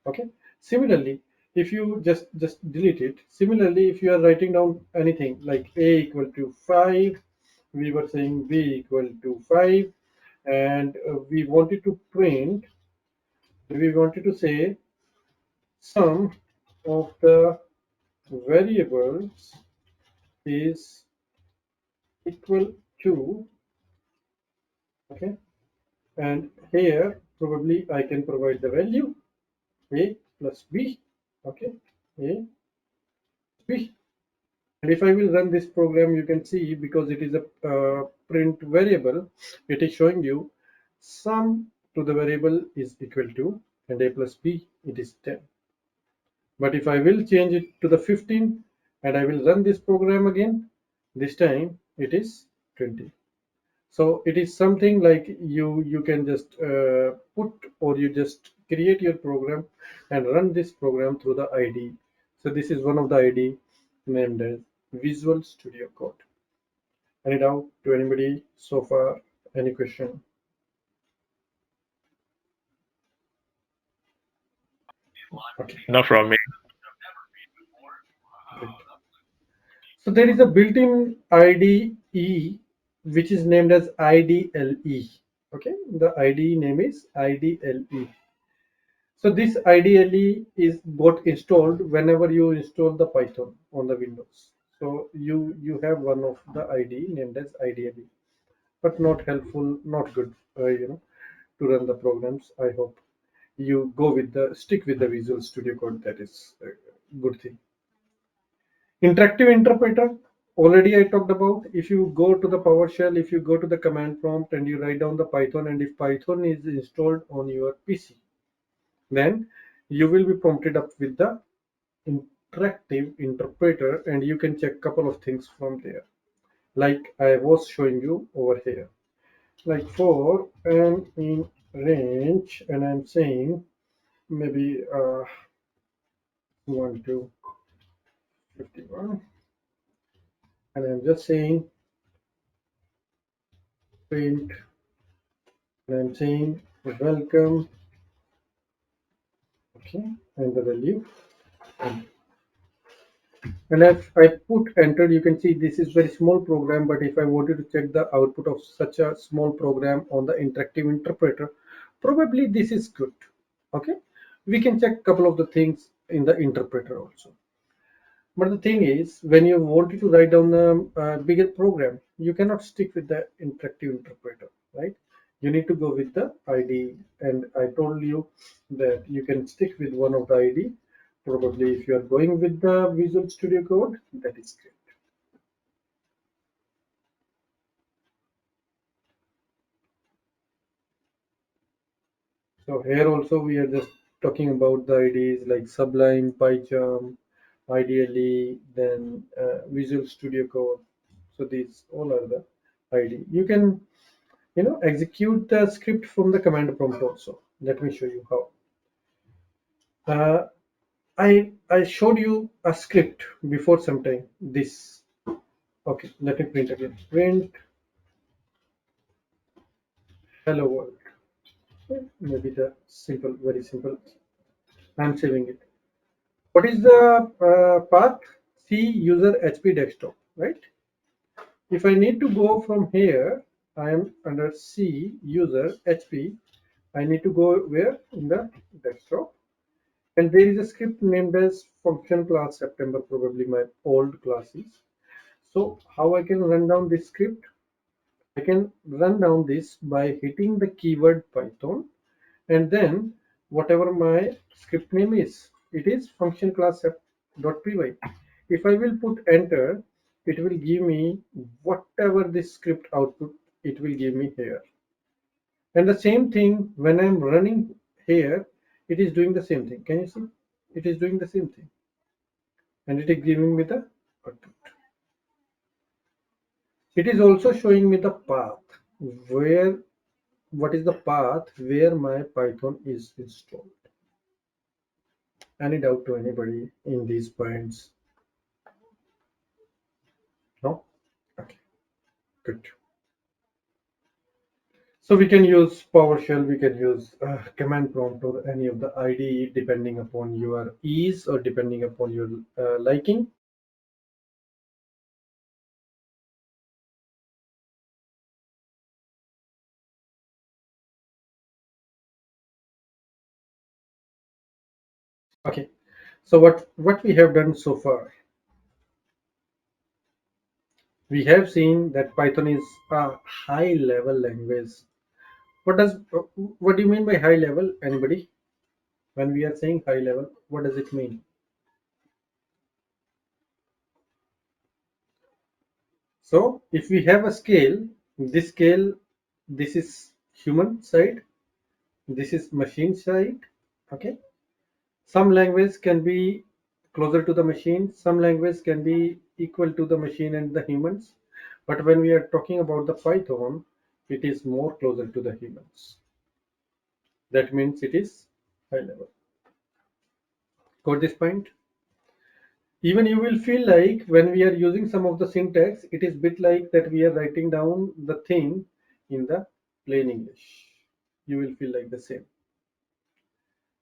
Okay. Similarly, if you just delete it, similarly, if you are writing down anything like a equal to 5, we were saying b equal to 5, and we wanted to print, we wanted to say sum of the variables is equal to, okay, and here probably I can provide the value a plus b, okay, a b. And if I will run this program, you can see because it is a print variable, it is showing you sum to the variable is equal to, and a plus b, it is 10. But if I will change it to the 15 and I will run this program again, this time it is 20. So it is something like you can just put, or you just create your program and run this program through the IDE. So this is one of the IDE named as Visual Studio Code. Any doubt to anybody so far? Any question? Okay. Not from me. Great. So there is a built-in IDE which is named as IDLE. Okay, the IDE name is IDLE. So this IDLE is got installed whenever you install the Python on the Windows. So you have one of the IDE named as IDLE, but not helpful, not good, to run the programs. I hope you stick with the Visual Studio Code. That is a good thing. Interactive interpreter, already I talked about. If you go to the PowerShell, if you go to the command prompt and you write down the Python, and if Python is installed on your PC, then you will be prompted up with the interactive interpreter, and you can check couple of things from there. like I was showing you over here. Like for and in range, and I'm saying maybe 1 to 51, and I'm just saying print, and I'm saying welcome, okay, and the value. And if I put enter, you can see this is very small program, but if I wanted to check the output of such a small program on the interactive interpreter, probably this is good. Okay, we can check a couple of the things in the interpreter also. But the thing is, when you wanted to write down a bigger program, you cannot stick with the interactive interpreter, right? You need to go with the IDE, and I told you that you can stick with one of the IDE. Probably if you are going with the Visual Studio Code, that is great. So here also we are just talking about the IDEs like Sublime, PyCharm, ideally, then Visual Studio Code. So these all are the IDE. You can execute the script from the command prompt also. Let me show you how. I showed you a script before some time. This. Okay, let me print again. Print hello world. Maybe the simple, very simple. I'm saving it. What is the path? C user HP desktop, right? If I need to go from here, I am under C user HP. I need to go where? In the desktop. And there is a script named as function class September, probably my old class is. So how I can run down this script? I can run down this by hitting the keyword Python, and then whatever my script name is, it is function class .py. If I will put enter, it will give me whatever this script output it will give me here. And the same thing when I'm running here, it is doing the same thing. Can you see? It is doing the same thing. And it is giving me the output. It is also showing me the path where, what is the path where my Python is installed. Any doubt to anybody in these points? No? Okay, good. So we can use PowerShell, we can use command prompt or any of the IDE depending upon your ease or depending upon your liking. Okay, so what we have done so far, we have seen that Python is a high level language. What do you mean by high level? Anybody? When we are saying high level, what does it mean? So if we have a scale, this is human side, this is machine side. Okay, some language can be closer to the machine, some language can be equal to the machine and the humans, but when we are talking about the Python, it is more closer to the humans. That means it is high level. Got this point? Even you will feel like when we are using some of the syntax, it is bit like that we are writing down the thing in the plain English. You will feel like the same.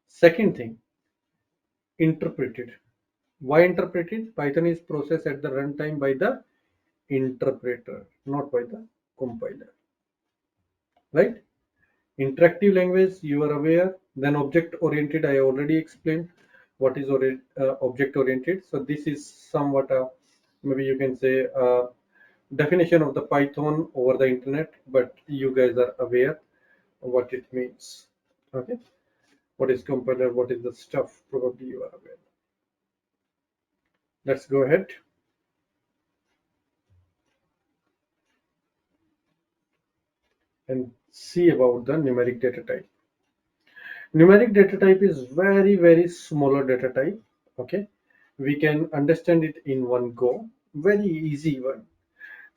Second thing, interpreted. Why interpreted? Python is processed at the runtime by the interpreter, not by the compiler. Right? Interactive language, you are aware. Then object oriented, I already explained what is object oriented. So this is somewhat maybe you can say definition of the Python over the internet, but you guys are aware of what it means. Okay, what is compiler, what is the stuff, probably you are aware. Let's go ahead. And see about the numeric data type. Numeric data type is very, very smaller data type. Okay, we can understand it in one go, very easy one.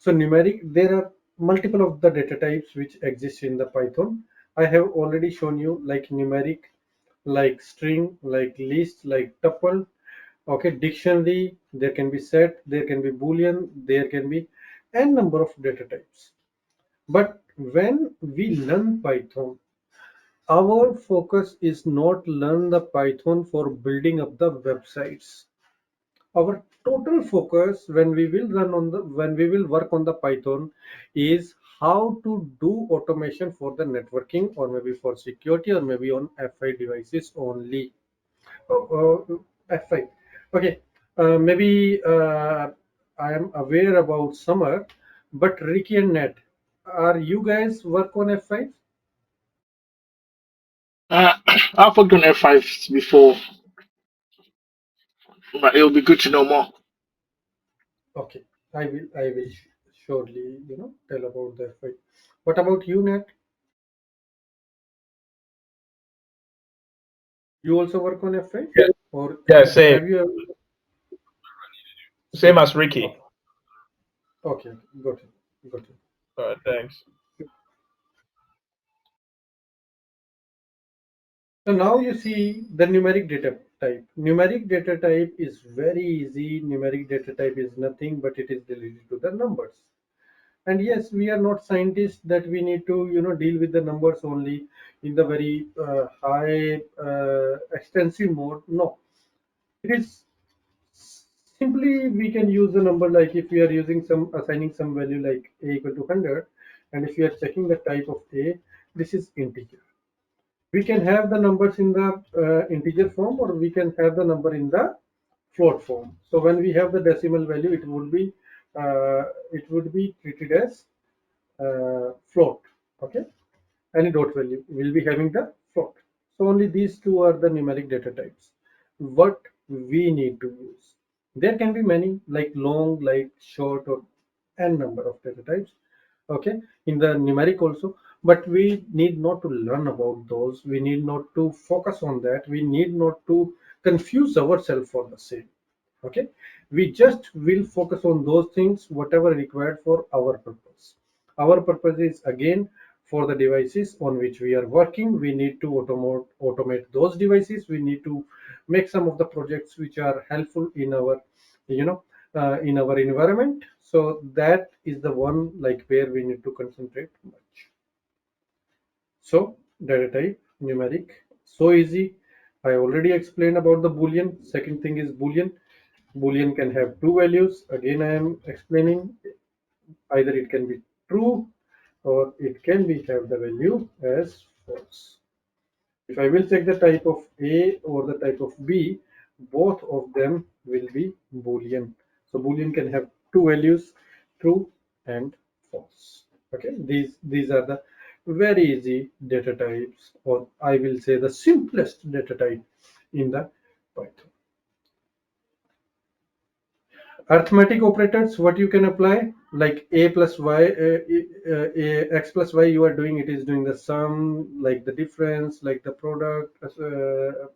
So numeric, there are multiple of the data types which exist in the Python. I have already shown you like numeric, like string, like list, like tuple. Okay, dictionary, there can be set, there can be boolean, there can be n number of data types. But when we learn Python, our focus is not learn the Python for building up the websites. Our total focus when we will work on the Python is how to do automation for the networking, or maybe for security, or maybe on Fi devices only. Fi. Okay. Maybe I am aware about summer, but Ricky and Nat, are you guys work on F5? Uh, I've worked on F5s before, but it'll be good to know more. Okay, I will surely tell about the F5. What about you, Nat? You also work on F5, Yeah, or yeah, same, have you ever same same? as Ricky. Okay, got it, got it. Thanks. So now you see the numeric data type. Numeric data type is very easy. Numeric data type is nothing but it is related to the numbers. And yes, we are not scientists that we need to deal with the numbers only in the very high extensive mode. No, it is simply we can use the number, like if we are using some assigning some value like a equal to 100, and if we are checking the type of a, this is integer. We can have the numbers in the integer form, or we can have the number in the float form. So when we have the decimal value, uh, it would be treated as float. Okay, any dot value will be having the float. So only these two are the numeric data types. What we need to use, there can be many like long, like short, or n number of data types. Okay, in the numeric also, but we need not to learn about those. We need not to focus on that. We need not to confuse ourselves for the same. Okay, we just will focus on those things whatever required for our purpose. Our purpose is again for the devices on which we are working. We need to automate those devices. We need to make some of the projects which are helpful in our you know in our environment. So that is the one like where we need to concentrate much. So data type, numeric, so easy. I already explained about the boolean. Second thing is boolean. Boolean can have two values. Again, I am explaining, either it can be true or it can be have the value as false. If I will check the type of A or the type of B, both of them will be Boolean. So Boolean can have two values, true and false. Okay, these are the very easy data types, or I will say the simplest data type in the Python. Arithmetic operators, what you can apply, like a plus y, x plus y, you are doing, it is doing the sum, like the difference, like the product,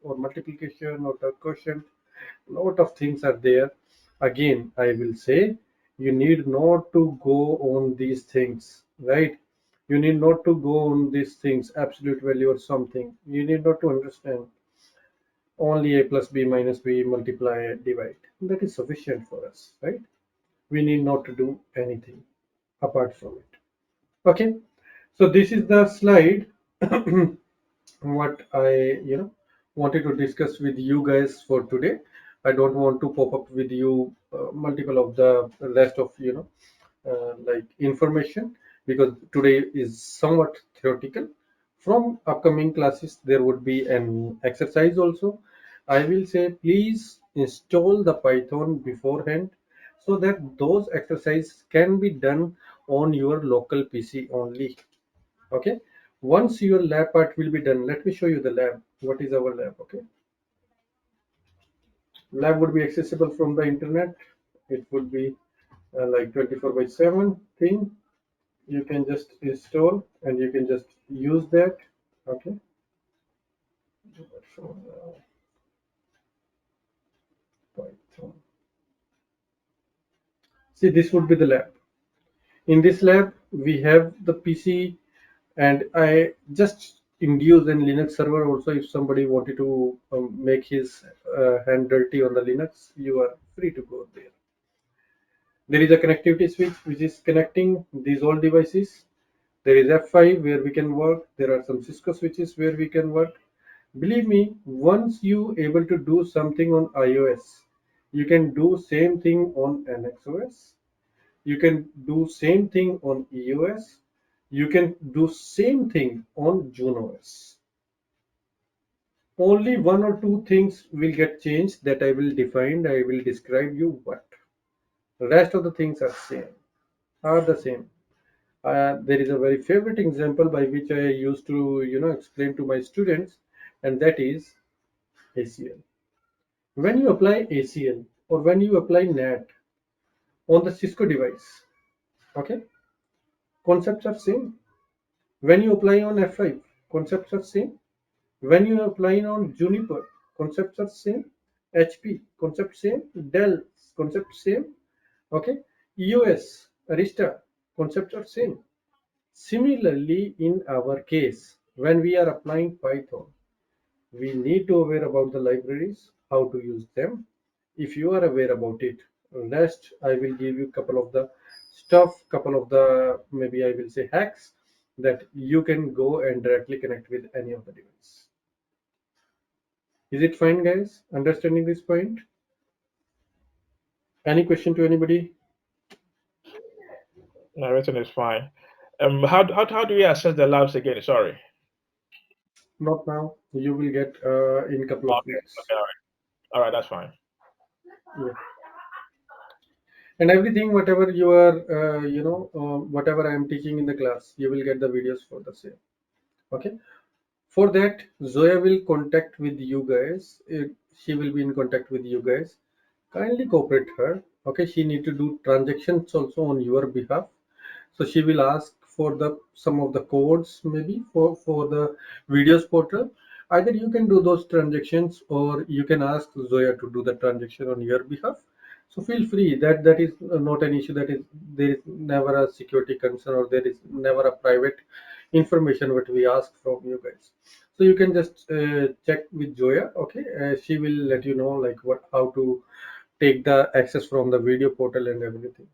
or multiplication, or the quotient. Lot of things are there. Again, I will say you need not to go on these things, right? You need not to go on these things, absolute value or something. You need not to understand. Only a plus b minus b, multiply, divide, that is sufficient for us, right? We need not to do anything apart from it. Okay, so this is the slide what I wanted to discuss with you guys for today. I don't want to pop up with you multiple of the rest of like information, because today is somewhat theoretical. From upcoming classes there would be an exercise also. I will say please install the Python beforehand, so that those exercises can be done on your local PC only. Okay, once your lab part will be done, let me show you the lab. What is our lab? Okay, lab would be accessible from the internet. It would be like 24 by 7 thing. You can just install and you can just use that. Okay, so, Python. See, this would be the lab. In this lab, we have the PC, and I just induce in Linux server also. If somebody wanted to make his hand dirty on the Linux, you are free to go there. There is a connectivity switch which is connecting these all devices. There is F5 where we can work. There are some Cisco switches where we can work. Believe me, once you able to do something on iOS, you can do same thing on NXOS. You can do same thing on EOS. You can do same thing on JuneOS. Only one or two things will get changed that I will define. I will describe you what. The rest of the things are same, are the same. There is a very favorite example by which I used to, explain to my students, and that is ACL. When you apply ACL or when you apply NAT on the Cisco device, okay, concepts are same. When you apply on F5, concepts are same. When you apply on Juniper, concepts are same. HP, concept same. Dell, concept same. Okay. EOS, Arista, concepts are same. Similarly, in our case, when we are applying Python, we need to aware about the libraries, how to use them. If you are aware about it, rest I will give you couple of the stuff, couple of the maybe I will say hacks that you can go and directly connect with any of the device. Is it fine, guys? Understanding this point? Any question to anybody? No, everything is fine. How do we access the labs again? Sorry. Not now. You will get in couple of Okay. weeks. Okay. All right. That's fine. Yeah. And everything, whatever you are, whatever I am teaching in the class, you will get the videos for the same. Okay. For that, Zoya will contact with you guys. She will be in contact with you guys. Kindly cooperate her. Okay, she need to do transactions also on your behalf. So she will ask for the some of the codes maybe for the videos portal. Either you can do those transactions or you can ask Zoya to do the transaction on your behalf. So feel free. That is not an issue. That is there is never a security concern or there is never a private information what we ask from you guys. So you can just check with Zoya. Okay, she will let you know like what how to take the access from the video portal and everything.